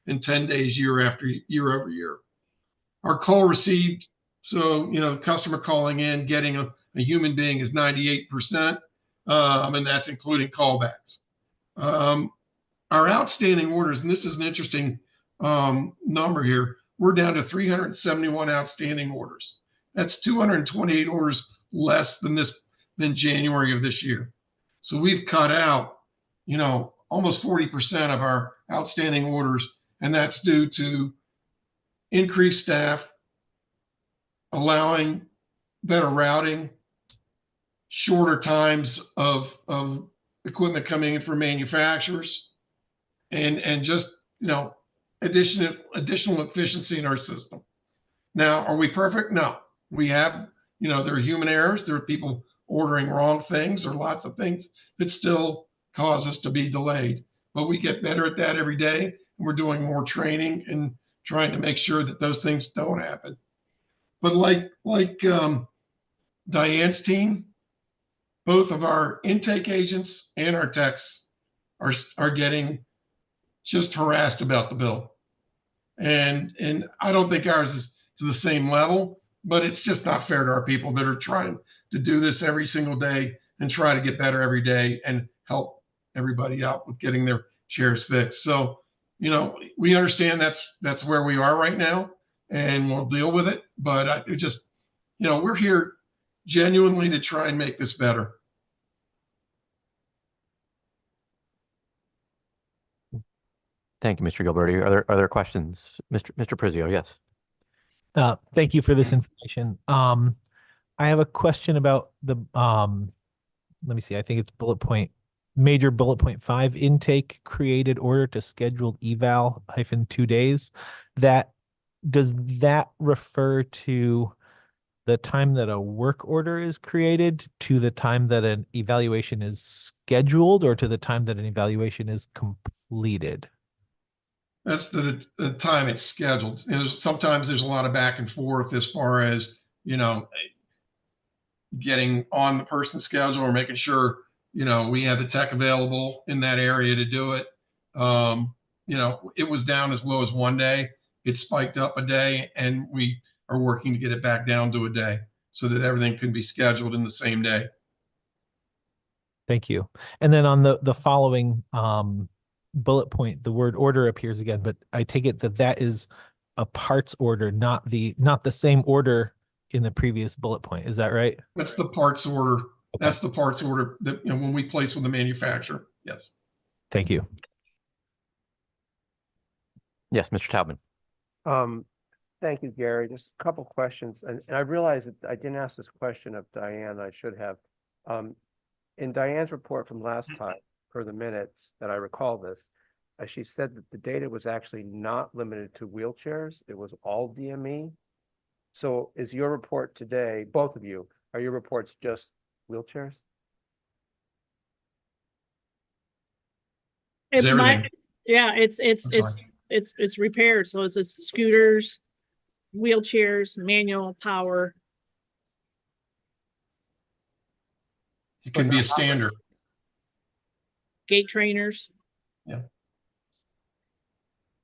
and 10 days year over year. Our call received, so, customer calling in, getting a human being is 98%, and that's including callbacks. Our outstanding orders, and this is an interesting number here, we're down to 371 outstanding orders. That's 228 orders less than January of this year. So we've cut out, almost 40% of our outstanding orders, and that's due to increased staff, allowing better routing, shorter times of equipment coming in from manufacturers, and just additional efficiency in our system. Now, are we perfect? No. We have, there are human errors. There are people ordering wrong things. There are lots of things that still cause us to be delayed. But we get better at that every day. And we're doing more training and trying to make sure that those things don't happen. But like Diane's team, both of our intake agents and our techs are getting just harassed about the bill. And I don't think ours is to the same level, but it's just not fair to our people that are trying to do this every single day and try to get better every day and help everybody out with getting their chairs fixed. So, we understand that's where we are right now, and we'll deal with it. But we're here genuinely to try and make this better. Thank you, Mr. Gilberti. Are there questions? Mr. Prizio, yes. Thank you for this information. I have a question about the, let me see, I think it's major bullet point 5, intake created order to scheduled eval -2 days. Does that refer to the time that a work order is created, to the time that an evaluation is scheduled, or to the time that an evaluation is completed? That's the time it's scheduled. Sometimes there's a lot of back and forth as far as, getting on the person's schedule or making sure, we have the tech available in that area to do it. It was down as low as 1 day. It spiked up a day, and we are working to get it back down to a day so that everything can be scheduled in the same day. Thank you. And then on the following bullet point, the word order appears again, but I take it that that is a parts order, not the same order in the previous bullet point. Is that right? That's the parts order. That's the parts order that, you know, when we place with the manufacturer. Yes. Thank you. Yes, Mr. Taubman. Thank you, Gary. Just a couple questions. And I realize that I didn't ask this question of Diane. I should have. In Diane's report from last time, per the minutes that I recall this, she said that the data was actually not limited to wheelchairs. It was all DME. So is your report today, both of you, are your reports just wheelchairs? Is everything. Yeah, I'm sorry. it's repaired. So it's scooters, wheelchairs, manual, power. It can be a standard. Gate trainers.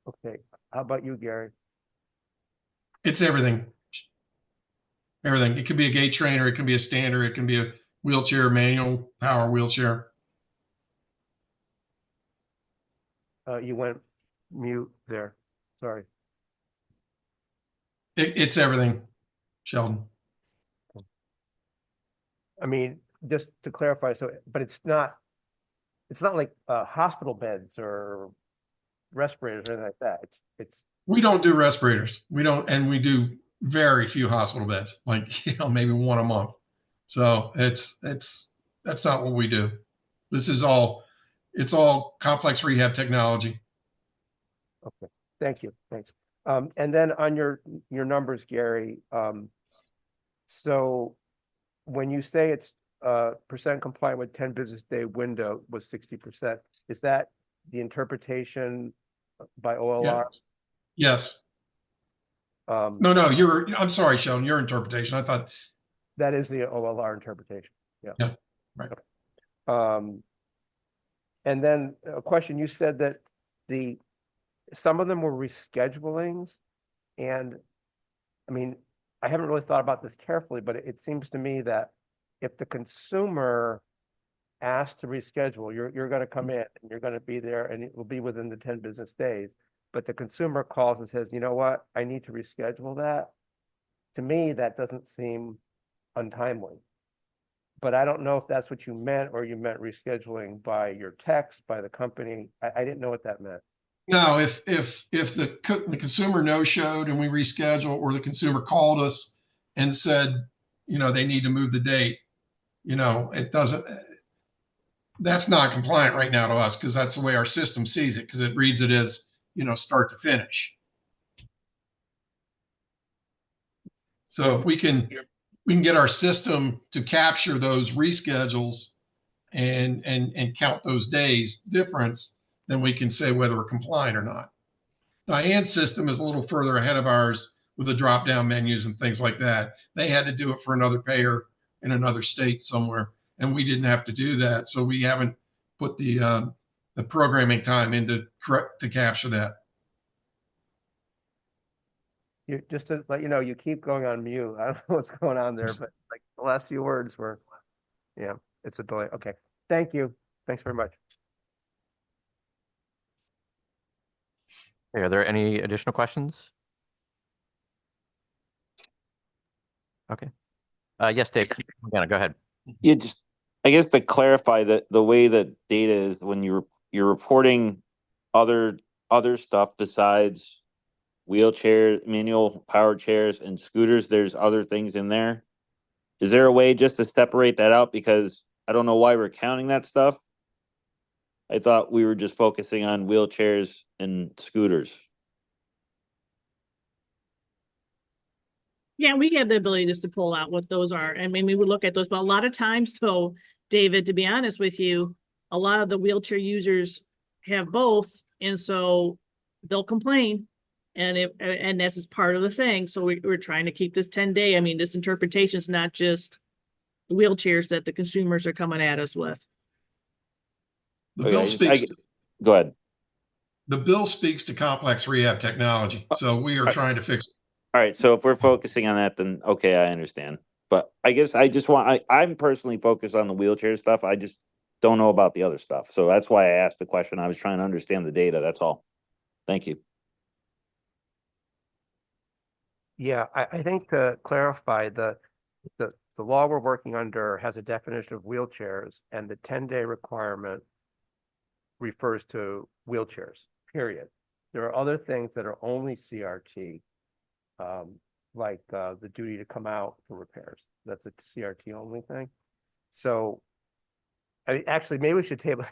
Okay. How about you, Gary? It's everything. Everything. It could be a gate trainer. It can be a standard. It can be a wheelchair, manual, power wheelchair. You went mute there. Sorry. It's everything, Sheldon. I mean, just to clarify, so, but it's not like hospital beds or respirators or anything like that. It's We don't do respirators. We don't, and we do very few hospital beds, like, you know, maybe one a month. So that's not what we do. This is all, it's all complex rehab technology. okay. Thank you. Thanks. And then on your numbers, Gary, so when you say it's percent compliant with 10 business day window was 60%, is that the interpretation by OLR? Yes. Um, No, I'm sorry, Sheldon, your interpretation. I thought. That is the OLR interpretation. Yeah. Yeah, right. And then a question, you said that some of them were reschedulings, and I mean, I haven't really thought about this carefully, but it seems to me that if the consumer asks to reschedule, you're going to come in and you're going to be there and it will be within the 10 business days. But the consumer calls and says, you know what, I need to reschedule that. To me, that doesn't seem untimely. But I don't know if that's what you meant or you meant rescheduling by your text, by the company. I didn't know what that meant. No, if the consumer no-showed and we reschedule, or the consumer called us and said, you know, they need to move the date, you know, that's not compliant right now to us, because that's the way our system sees it, because it reads it as, you know, start to finish. So if we can get our system to capture those reschedules and count those days difference, then we can say whether we're compliant or not. Diane's system is a little further ahead of ours with the drop-down menus and things like that. They had to do it for another payer in another state somewhere, and we didn't have to do that. So we haven't put the programming time into to capture that. You just to let you know, you keep going on mute. I don't know what's going on there, but like the last few words were, yeah, it's a delay. Okay. Thank you. Thanks very much. Are there any additional questions? Okay. Yes, Dave, go ahead. Yeah, just, I guess to clarify that the way that data is when you're reporting other stuff besides wheelchairs, manual power chairs and scooters, there's other things in there. Is there a way just to separate that out? Because I don't know why we're counting that stuff. I thought we were just focusing on wheelchairs and scooters. Yeah, we have the ability just to pull out what those are. I mean, we would look at those, but a lot of times though, David, to be honest with you, a lot of the wheelchair users have both. And so they'll complain, and that's just part of the thing. So we're trying to keep this 10-day. I mean, this interpretation is not just the wheelchairs that the consumers are coming at us with. The bill speaks. Go ahead. The bill speaks to complex rehab technology. So we are trying to fix it. All right. So if we're focusing on that, then okay, I understand. But I guess I just I'm personally focused on the wheelchair stuff. I just don't know about the other stuff. So that's why I asked the question. I was trying to understand the data, that's all. Thank you. Yeah, I think to clarify, the law we're working under has a definition of wheelchairs, and the 10-day requirement refers to wheelchairs, period. There are other things that are only CRT, like the duty to come out for repairs. That's a CRT only thing. So actually, maybe we should table,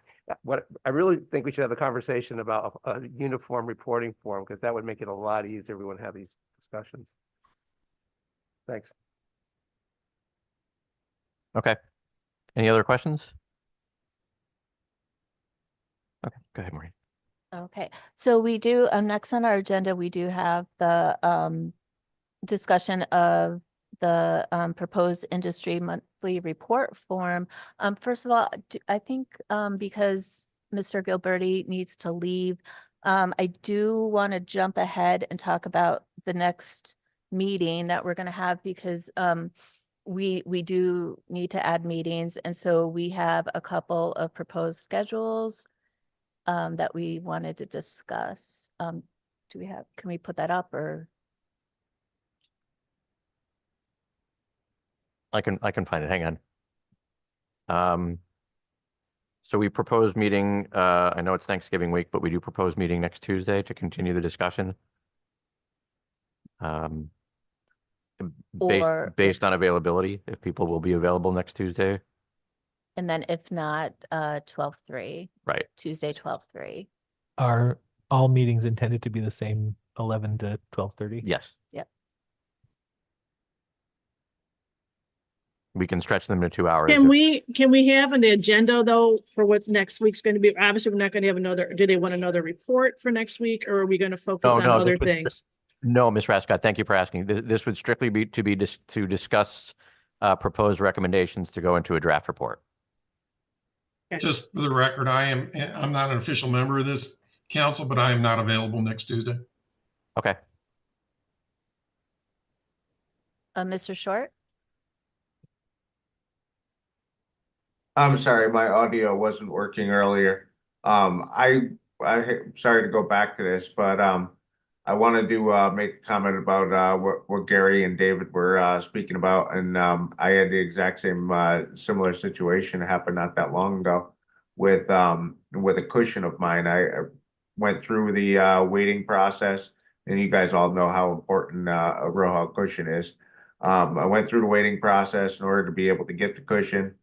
what I really think we should have a conversation about a uniform reporting form, because that would make it a lot easier. We wouldn't have these discussions. Thanks. Okay. Any other questions? Okay, go ahead, Maureen. Okay, so we do, next on our agenda, we do have the discussion of the proposed industry monthly report form. First of all, I think because Mr. Gilberti needs to leave, I do want to jump ahead and talk about the next meeting that we're going to have, because we do need to add meetings, and so we have a couple of proposed schedules that we wanted to discuss. Can we put that up, or? I can find it. Hang on. So we proposed meeting, I know it's Thanksgiving week, but we do propose meeting next Tuesday to continue the discussion. Or Based on availability, if people will be available next Tuesday. And then if not, 12/3, Right. Tuesday, 12/3. Are all meetings intended to be the same 11 to 12:30? Yes. Yep. We can stretch them to 2 hours. Can we have an agenda though for what's next week's going to be? Obviously, we're not going to have another, do they want another report for next week, or are we going to focus on other things? No, Ms. Rascott, thank you for asking. This would strictly be to discuss proposed recommendations to go into a draft report. Just for the record, I'm not an official member of this council, but I am not available next Tuesday. Okay. Mr. Short? I'm sorry, my audio wasn't working earlier. I'm sorry to go back to this, but I wanted to make a comment about what Gary and David were speaking about, and I had the exact same similar situation happen not that long ago with a cushion of mine. I went through the waiting process, and you guys all know how important a row hog cushion is. I went through the waiting process in order to be able to get the cushion.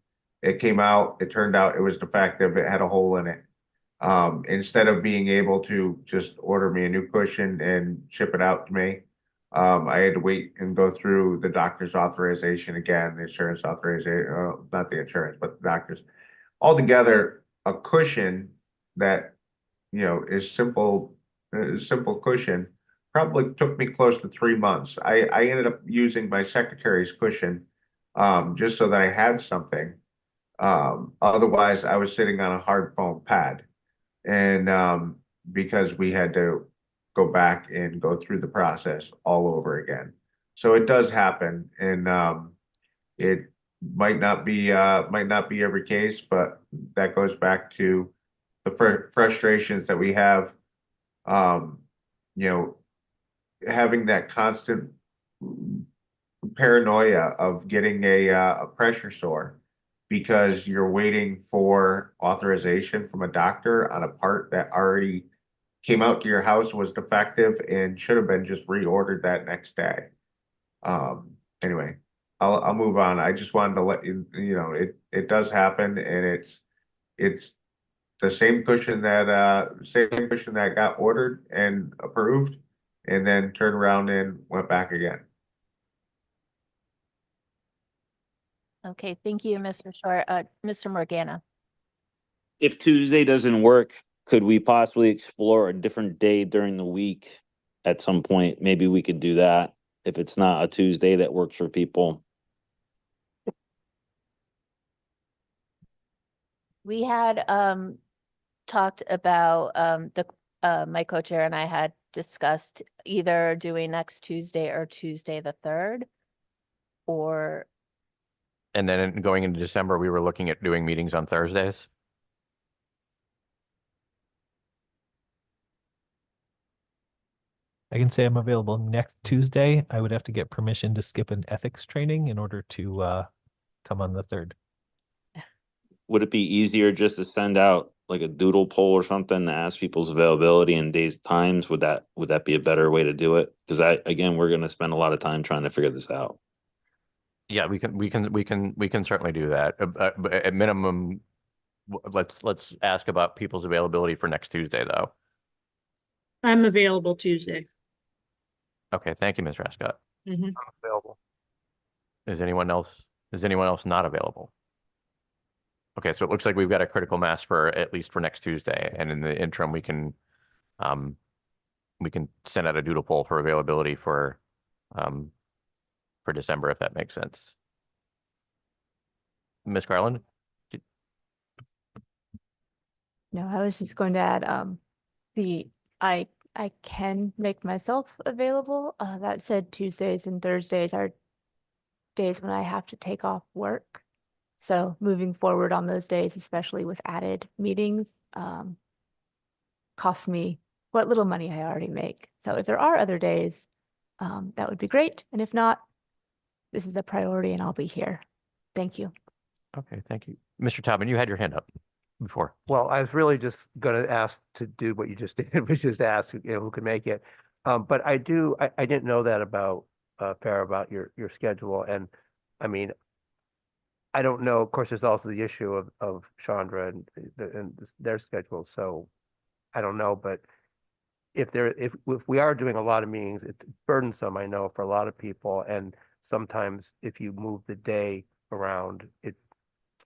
It came out, it turned out it was defective, it had a hole in it. Instead of being able to just order me a new cushion and ship it out to me, I had to wait and go through the doctor's authorization again, the insurance authorization, not the insurance, but the doctor's. Altogether, a cushion that, is simple cushion probably took me close to 3 months. I ended up using my secretary's cushion, just so that I had something. Otherwise, I was sitting on a hard foam pad, and because we had to go back and go through the process all over again. So it does happen, and it might not be every case, but that goes back to the frustrations that we have. Having that constant paranoia of getting a pressure sore because you're waiting for authorization from a doctor on a part that already came out to your house, was defective, and should have been just reordered that next day. Anyway, I'll move on. I just wanted to let you know it does happen, and it's the same cushion that got ordered and approved, and then turned around and went back again. Okay, thank you, Mr. Short. Mr. Morgana? If Tuesday doesn't work, could we possibly explore a different day during the week at some point? Maybe we could do that if it's not a Tuesday that works for people. We had talked about my co-chair and I had discussed either doing next Tuesday or Tuesday the 3rd, or And then going into December, we were looking at doing meetings on Thursdays. I can say I'm available next Tuesday. I would have to get permission to skip an ethics training in order to come on the 3rd. Would it be easier just to send out like a doodle poll or something to ask people's availability and days, times? Would that be a better way to do it? Because again, we're gonna spend a lot of time trying to figure this out. Yeah, we can certainly do that. But at minimum, let's ask about people's availability for next Tuesday, though. I'm available Tuesday. Okay, thank you, Ms. Rascott. Mhm. I'm available. Is anyone else not available? Okay, so it looks like we've got a critical mass for at least for next Tuesday, and in the interim, we can send out a doodle poll for availability for December, if that makes sense. Ms. Garland? No, I was just going to add, I can make myself available. That said, Tuesdays and Thursdays are days when I have to take off work. So moving forward on those days, especially with added meetings, costs me what little money I already make. So if there are other days, that would be great. And if not, this is a priority and I'll be here. Thank you. Okay, thank you. Mr. Tobin, you had your hand up before. Well, I was really just gonna ask to do what you just did, which is to ask, who can make it. But I didn't know that about, Farah, about your schedule. And I mean, I don't know, of course, there's also the issue of Chandra and their schedule. So I don't know, but if we are doing a lot of meetings, it's burdensome, I know, for a lot of people. And sometimes if you move the day around, it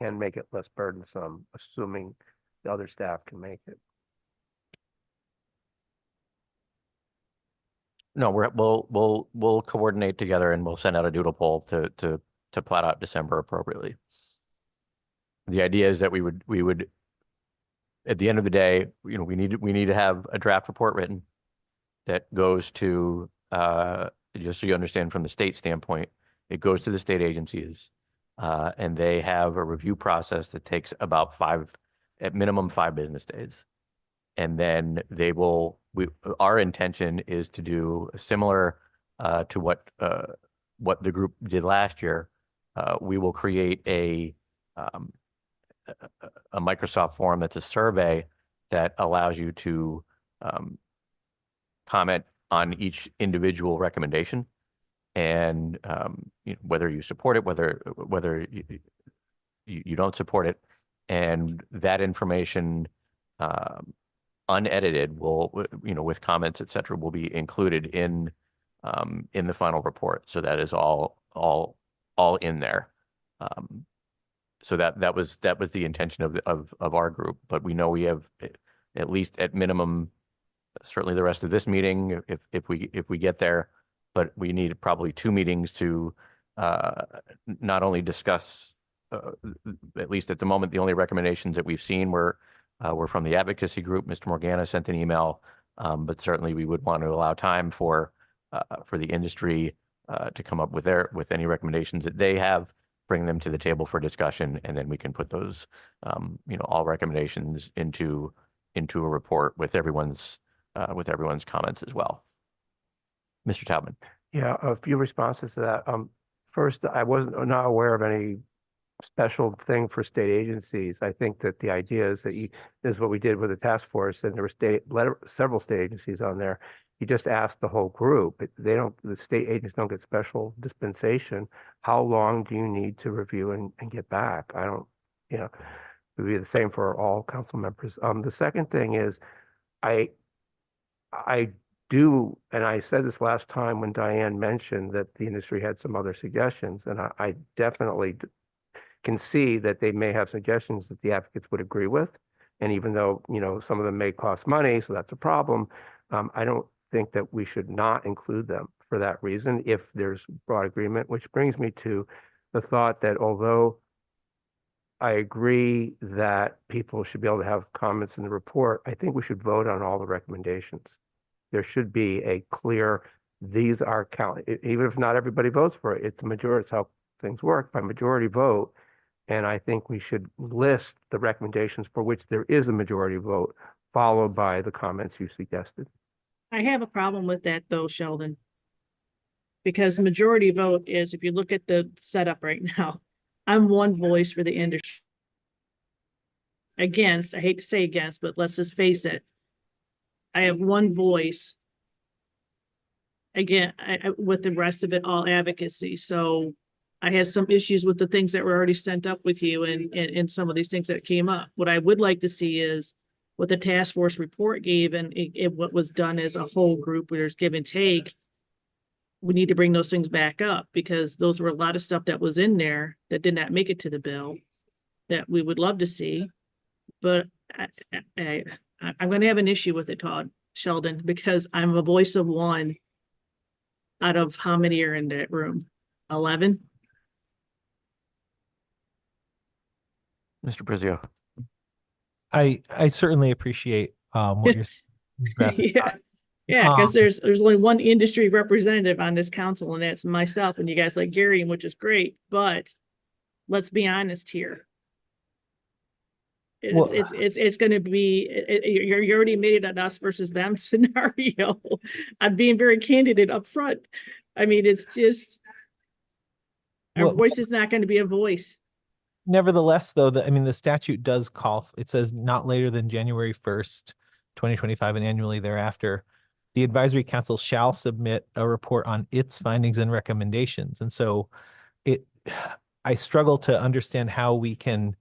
can make it less burdensome, assuming the other staff can make it. No, we'll coordinate together and we'll send out a doodle poll to plot out December appropriately. The idea is that we would at the end of the day, we need to have a draft report written that goes to just so you understand from the state standpoint, it goes to the state agencies, and they have a review process that takes about at minimum 5 business days. And then our intention is to do similar to what the group did last year. We will create a Microsoft form that's a survey that allows you to comment on each individual recommendation, and whether you support it, whether you don't support it, and that information, unedited, will, with comments, et cetera, will be included in the final report. So that is all in there. So that was the intention of our group. But we know we have at least at minimum, certainly the rest of this meeting, if we get there, but we need probably 2 meetings to not only discuss, at least at the moment, the only recommendations that we've seen were from the advocacy group. Mr. Morgana sent an email, but certainly we would want to allow time for the industry to come up with any recommendations that they have, bring them to the table for discussion, and then we can put those, all recommendations into a report with everyone's comments as well. Mr. Taubman. Yeah, a few responses to that. First, I not aware of any special thing for state agencies. I think that the idea is that this is what we did with the task force, and there were several state agencies on there. You just ask the whole group. The state agents don't get special dispensation. How long do you need to review and get back? I don't, it would be the same for all council members. The second thing is, I do, and I said this last time when Diane mentioned that the industry had some other suggestions, and I definitely can see that they may have suggestions that the advocates would agree with. And even though, some of them may cost money, so that's a problem, I don't think that we should not include them for that reason if there's broad agreement, which brings me to the thought that although I agree that people should be able to have comments in the report, I think we should vote on all the recommendations. There should be a clear, these are count, even if not everybody votes for it, it's a majority, it's how things work by majority vote. And I think we should list the recommendations for which there is a majority vote, followed by the comments you suggested. I have a problem with that though, Sheldon. Because majority vote is, if you look at the setup right now, I'm one voice for the industry. Against, I hate to say against, but let's just face it. I have one voice. Again, with the rest of it, all advocacy. So I had some issues with the things that were already sent up with you and some of these things that came up. What I would like to see is what the task force report gave and what was done as a whole group, where there's give and take. We need to bring those things back up because those were a lot of stuff that was in there that did not make it to the bill that we would love to see. But I'm going to have an issue with it, Sheldon, because I'm a voice of one out of how many are in that room? 11? Mr. Brizio. I certainly appreciate what you're saying. Yeah, because there's only one industry representative on this council, and that's myself and you guys like Gary, which is great, but let's be honest here. It's going to be, you already made it an us versus them scenario. I'm being very candid and upfront. I mean, it's just, our voice is not going to be a voice. Nevertheless, though, the statute does call, it says not later than January 1st, 2025 and annually thereafter. The advisory council shall submit a report on its findings and recommendations. And so I struggle to understand how we can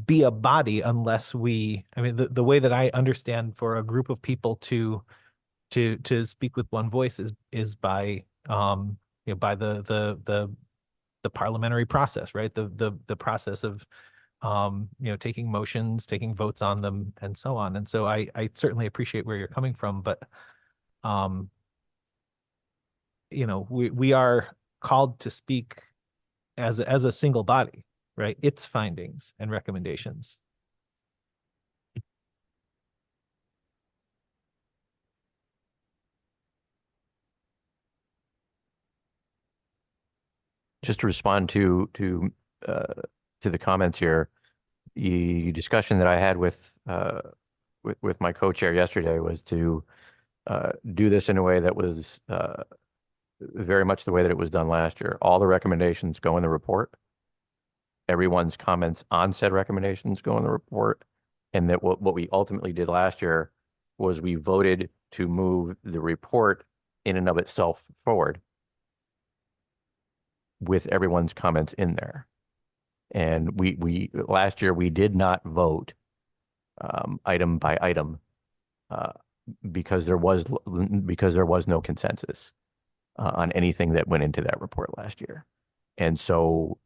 be a body unless the way that I understand for a group of people to speak with one voice is by by the parliamentary process, right? The process of taking motions, taking votes on them, and so on. And so I certainly appreciate where you're coming from, but we are called to speak as a single body, right? Its findings and recommendations. Just to respond to the comments here, the discussion that I had with my co-chair yesterday was to do this in a way that was very much the way that it was done last year. All the recommendations go in the report. Everyone's comments on said recommendations go in the report. And that what we ultimately did last year was we voted to move the report in and of itself forward with everyone's comments in there. And we last year, we did not vote item by item because there was no consensus on anything that went into that report last year. And so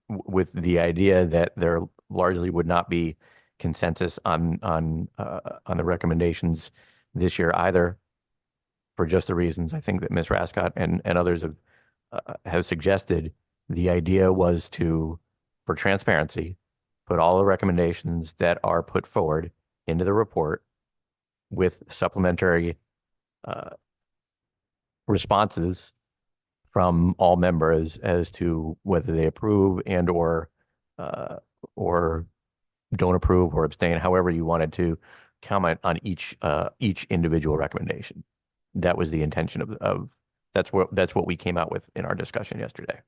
with the idea that there largely would not be consensus on the recommendations this year either, for just the reasons I think that Ms. Rascott and others have suggested, the idea was to, for transparency, put all the recommendations that are put forward into the report with supplementary responses from all members as to whether they approve and or don't approve or abstain, however you wanted to comment on each individual recommendation. That was the intention of that's what we came out with in our discussion yesterday.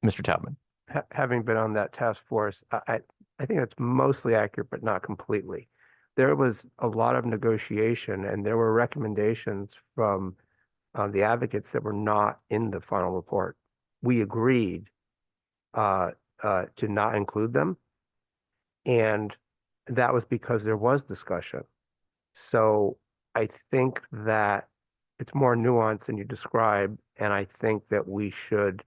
Mr. Taubman. Having been on that task force, I think that's mostly accurate, but not completely. There was a lot of negotiation and there were recommendations from the advocates that were not in the final report. We agreed to not include them. And that was because there was discussion. So I think that it's more nuanced than you described. And I think that we should,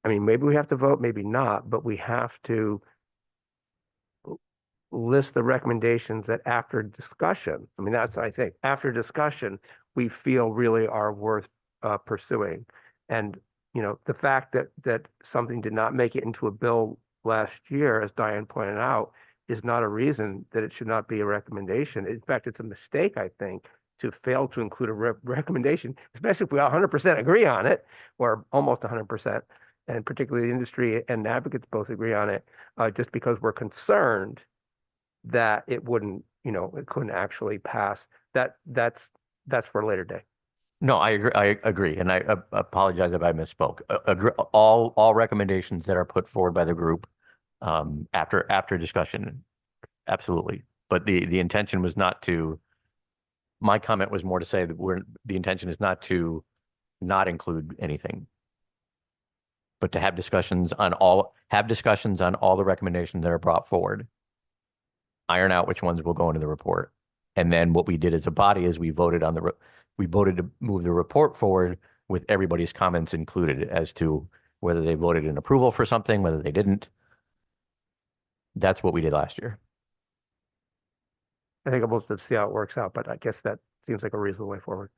maybe we have to vote, maybe not, but we have to list the recommendations that after discussion, that's what I think, after discussion, we feel really are worth pursuing. And, the fact that something did not make it into a bill last year, as Diane pointed out, is not a reason that it should not be a recommendation. In fact, it's a mistake, I think, to fail to include a recommendation, especially if we 100% agree on it, or almost 100%, and particularly the industry and advocates both agree on it, just because we're concerned that it wouldn't, you know, it couldn't actually pass. That's for a later day. No, I agree, and I apologize if I misspoke. Agree, all recommendations that are put forward by the group after discussion, absolutely. But the intention was not to. My comment was more to say that the intention is not to not include anything, but to have discussions on all the recommendations that are brought forward. Iron out which ones will go into the report, and then what we did as a body is we voted to move the report forward with everybody's comments included as to whether they voted in approval for something, whether they didn't. That's what we did last year. I think we'll have to see how it works out, but I guess that seems like a reasonable way forward.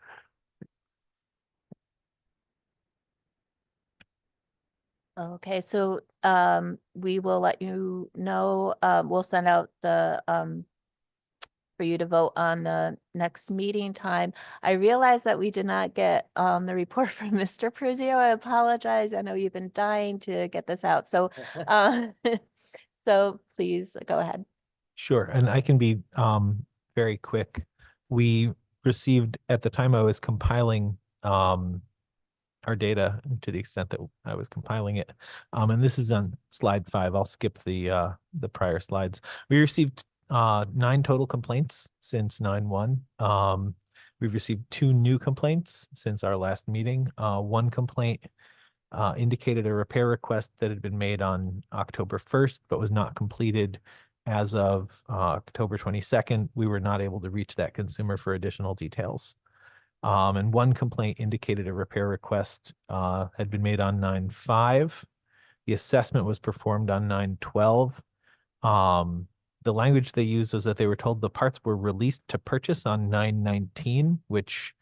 Okay, so we will let you know, we'll send out the for you to vote on the next meeting time. I realize that we did not get the report from Mr. Pruzio. I apologize. I know you've been dying to get this out. So so please go ahead. Sure, and I can be very quick. We received, at the time I was compiling our data, to the extent that I was compiling it, and this is on slide 5. I'll skip the prior slides. We received 9 total complaints since 9/1. We've received 2 new complaints since our last meeting. 1 complaint indicated a repair request that had been made on October 1st, but was not completed as of October 22nd. We were not able to reach that consumer for additional details. And 1 complaint indicated a repair request had been made on 9/5. The assessment was performed on 9/12. The language they used was that they were told the parts were released to purchase on 9/19, which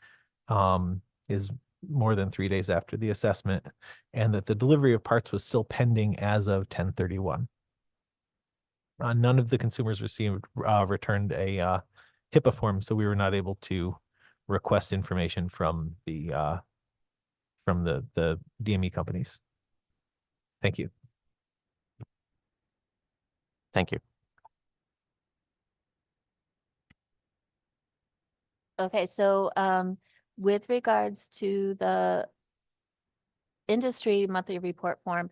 is more than 3 days after the assessment, and that the delivery of parts was still pending as of 10/31. None of the consumers returned a HIPAA form, so we were not able to request information from the DME companies. Thank you. Thank you. Okay, so with regards to the industry monthly report form,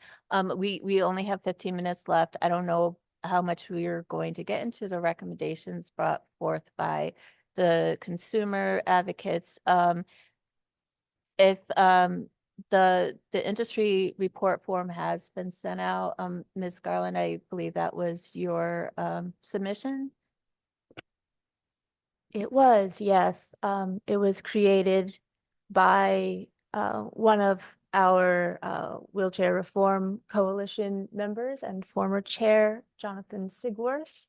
we only have 15 minutes left. I don't know how much we are going to get into the recommendations brought forth by the consumer advocates. If the industry report form has been sent out, Ms. Garland, I believe that was your submission. It was, yes. It was created by one of our Wheelchair Reform Coalition members and former chair, Jonathan Sigworth.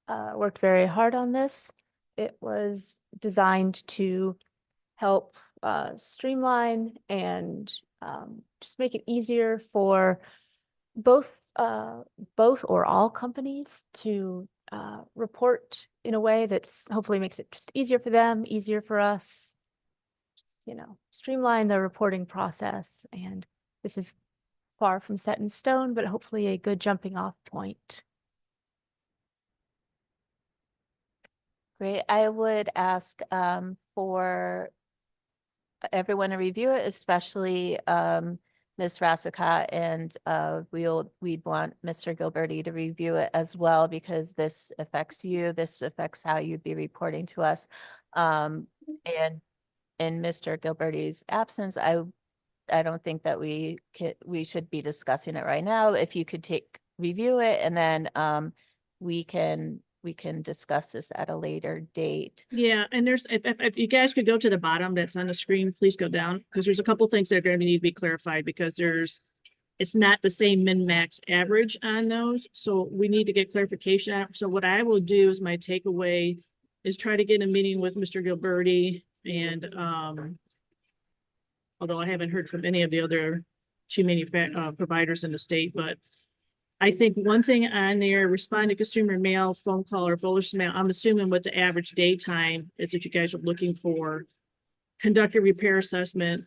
Worked very hard on this. It was designed to help streamline and just make it easier for both or all companies to report in a way that's hopefully makes it just easier for them, easier for us, just, you know, streamline the reporting process. And this is far from set in stone, but hopefully a good jumping off point. Great. I would ask for everyone to review it, especially Ms. Rassicott, and we'd want Mr. Gilberti to review it as well, because this affects you. This affects how you'd be reporting to us. And in Mr. Gilberti's absence, I don't think that we should be discussing it right now. If you could review it, and then we can discuss this at a later date. Yeah, and there's, if you guys could go to the bottom that's on the screen, please go down, because there's a couple things that are going to need to be clarified, because it's not the same min-max average on those. So we need to get clarification on it. So what I will do is my takeaway is try to get a meeting with Mr. Gilberti, and although I haven't heard from any of the other 2 providers in the state, but I think one thing on there, respond to consumer mail, phone call, or bulletin mail. I'm assuming what the average daytime is that you guys are looking for. Conduct a repair assessment,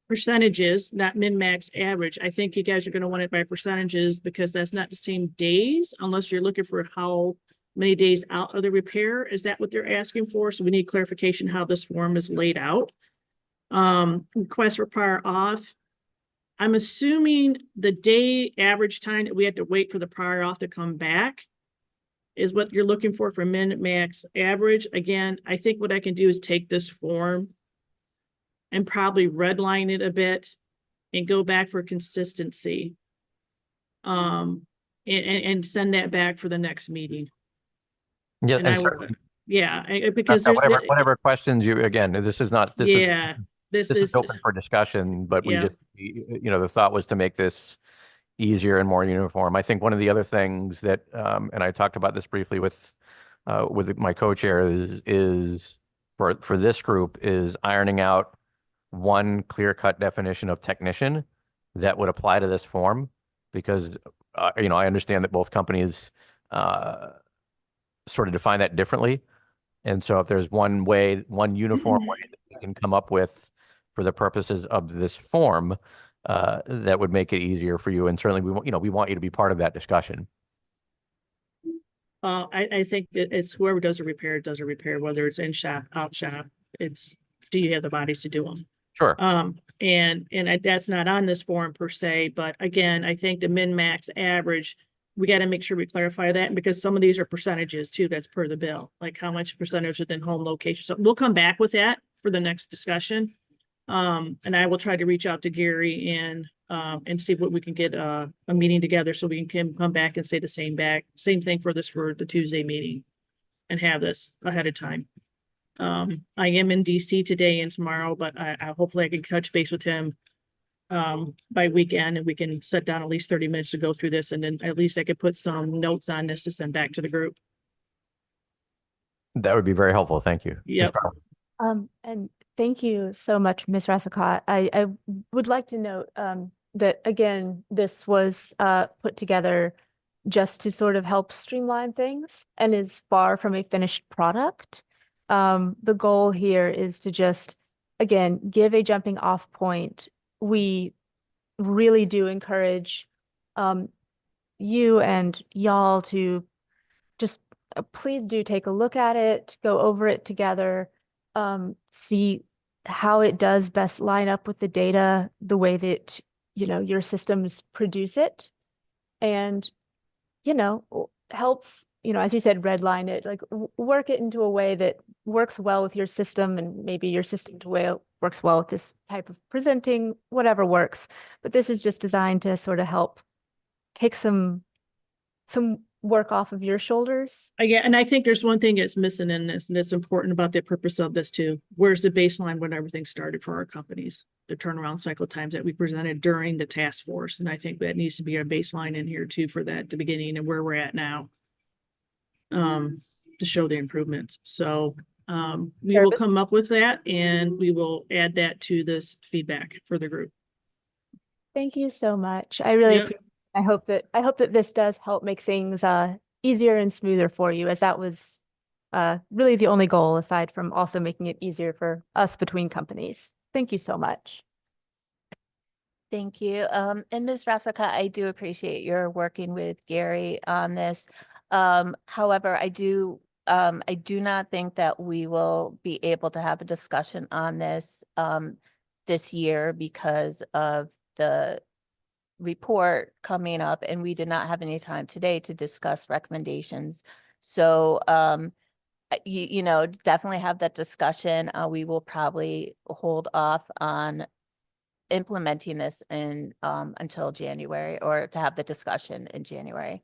percentages, not min-max average. I think you guys are going to want it by percentages, because that's not the same days, unless you're looking for how many days out of the repair. Is that what they're asking for? So we need clarification how this form is laid out. Request for prior auth. I'm assuming the day average time that we had to wait for the prior auth to come back is what you're looking for min, max, average. Again, I think what I can do is take this form and probably redline it a bit and go back for consistency. And send that back for the next meeting. Yeah, And and I would, certainly, yeah, because Jessica, there's, whatever questions you, again, this is not, yeah, this this is is, open for discussion, but we yeah. just, you know, the thought was to make this easier and more uniform. I think one of the other things that, and I talked about this briefly with my co-chair is for this group is ironing out one clear-cut definition of technician that would apply to this form, because you know, I understand that both companies sort of define that differently. And so if there's one way, one uniform way that we can come up with for the purposes of this form, that would make it easier for you. And certainly we want, you know, we want you to be part of that discussion. I think that it's whoever does a repair, whether it's in shop, out shop, it's, do you have the bodies to do them? Sure. That's not on this form per se, but again, I think the min, max, average, we got to make sure we clarify that, because some of these are percentages too, that's per the bill, like how much percentage within home location. So we'll come back with that for the next discussion. And I will try to reach out to Gary and see what we can get a meeting together so we can come back and say the same thing for the Tuesday meeting and have this ahead of time. I am in DC today and tomorrow, but I hopefully I can touch base with him by weekend, and we can sit down at least 30 minutes to go through this, and then at least I could put some notes on this to send back to the group. That would be very helpful. Thank you. Yep. And thank you so much, Ms. Rassicott. I would like to note that, again, this was put together just to sort of help streamline things and is far from a finished product. The goal here is to just, again, give a jumping off point. We really do encourage you and y'all to just please do take a look at it, go over it together, see how it does best line up with the data, the way that, you know, your systems produce it, and, you know, help, you know, as you said, redline it, like work it into a way that works well with your system, and maybe your system works well with this type of presenting, whatever works. But this is just designed to sort of help take some work off of your shoulders. Yeah, and I think there's one thing that's missing in this, and it's important about the purpose of this too. Where's the baseline when everything started for our companies? The turnaround cycle times that we presented during the task force. And I think that needs to be our baseline in here too for that, the beginning and where we're at now, to show the improvements. So we will come up with that, and we will add that to this feedback for the group. Thank you so much. I really appreciate it. I hope that this does help make things easier and smoother for you, as that was really the only goal, aside from also making it easier for us between companies. Thank you so much. Thank you. And Ms. Rassicott, I do appreciate your working with Gary on this. However, I do not think that we will be able to have a discussion on this this year because of the report coming up, and we did not have any time today to discuss recommendations. So, you know, definitely have that discussion. We will probably hold off on implementing this in until January, or to have the discussion in January.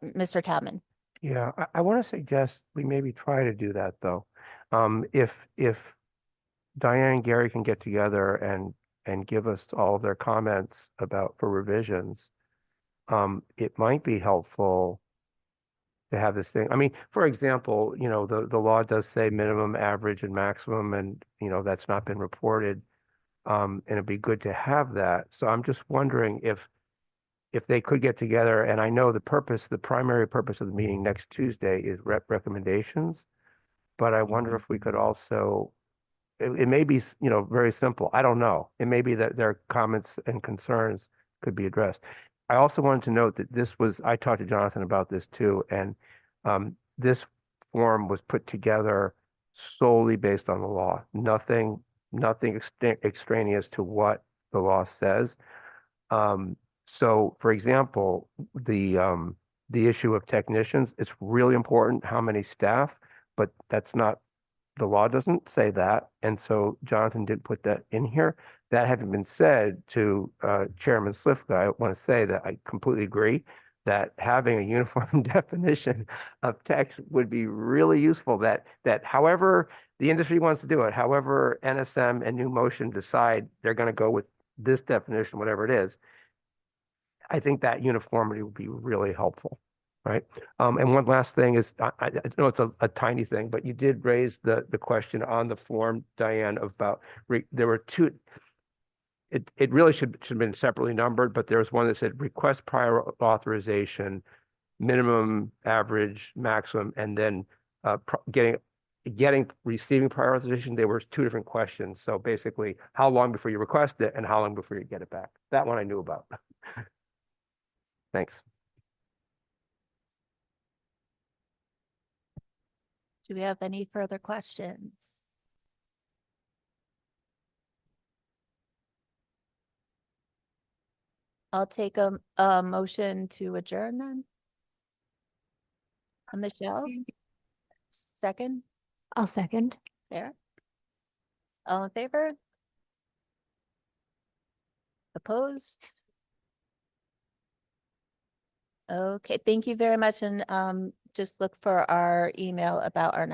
Mr. Tapman. Yeah, I want to suggest we maybe try to do that, though. If Diane and Gary can get together and give us all their comments for revisions, it might be helpful to have this thing. I mean, for example, you know, the law does say minimum, average, and maximum, and, you know, that's not been reported. And it'd be good to have that. So I'm just wondering if they could get together, and I know the primary purpose of the meeting next Tuesday is recommendations, but I wonder if we could also, it may be, you know, very simple. I don't know. It may be that their comments and concerns could be addressed. I also wanted to note that I talked to Jonathan about this too, and this form was put together solely based on the law, nothing extraneous to what the law says. So for example, the issue of technicians, it's really important how many staff, but that's not, the law doesn't say that. And so Jonathan did put that in here. That having been said, to Chairman Slifka, I want to say that I completely agree that having a uniform definition of text would be really useful, that however the industry wants to do it, however NSM and New Motion decide they're going to go with this definition, whatever it is, I think that uniformity would be really helpful, right? And one last thing is, I know it's a tiny thing, but you did raise the question on the form, Diane, about, there were two, it really should have been separately numbered, but there was one that said request prior authorization, minimum, average, maximum, and then receiving prior authorization. There were two different questions. So basically, how long before you request it and how long before you get it back? That one I knew about. Thanks. Do we have any further questions? I'll take a motion to adjourn then. Michelle, second, I'll second. Sarah? All in favor? Opposed? Okay, thank you very much. And just look for our email about our next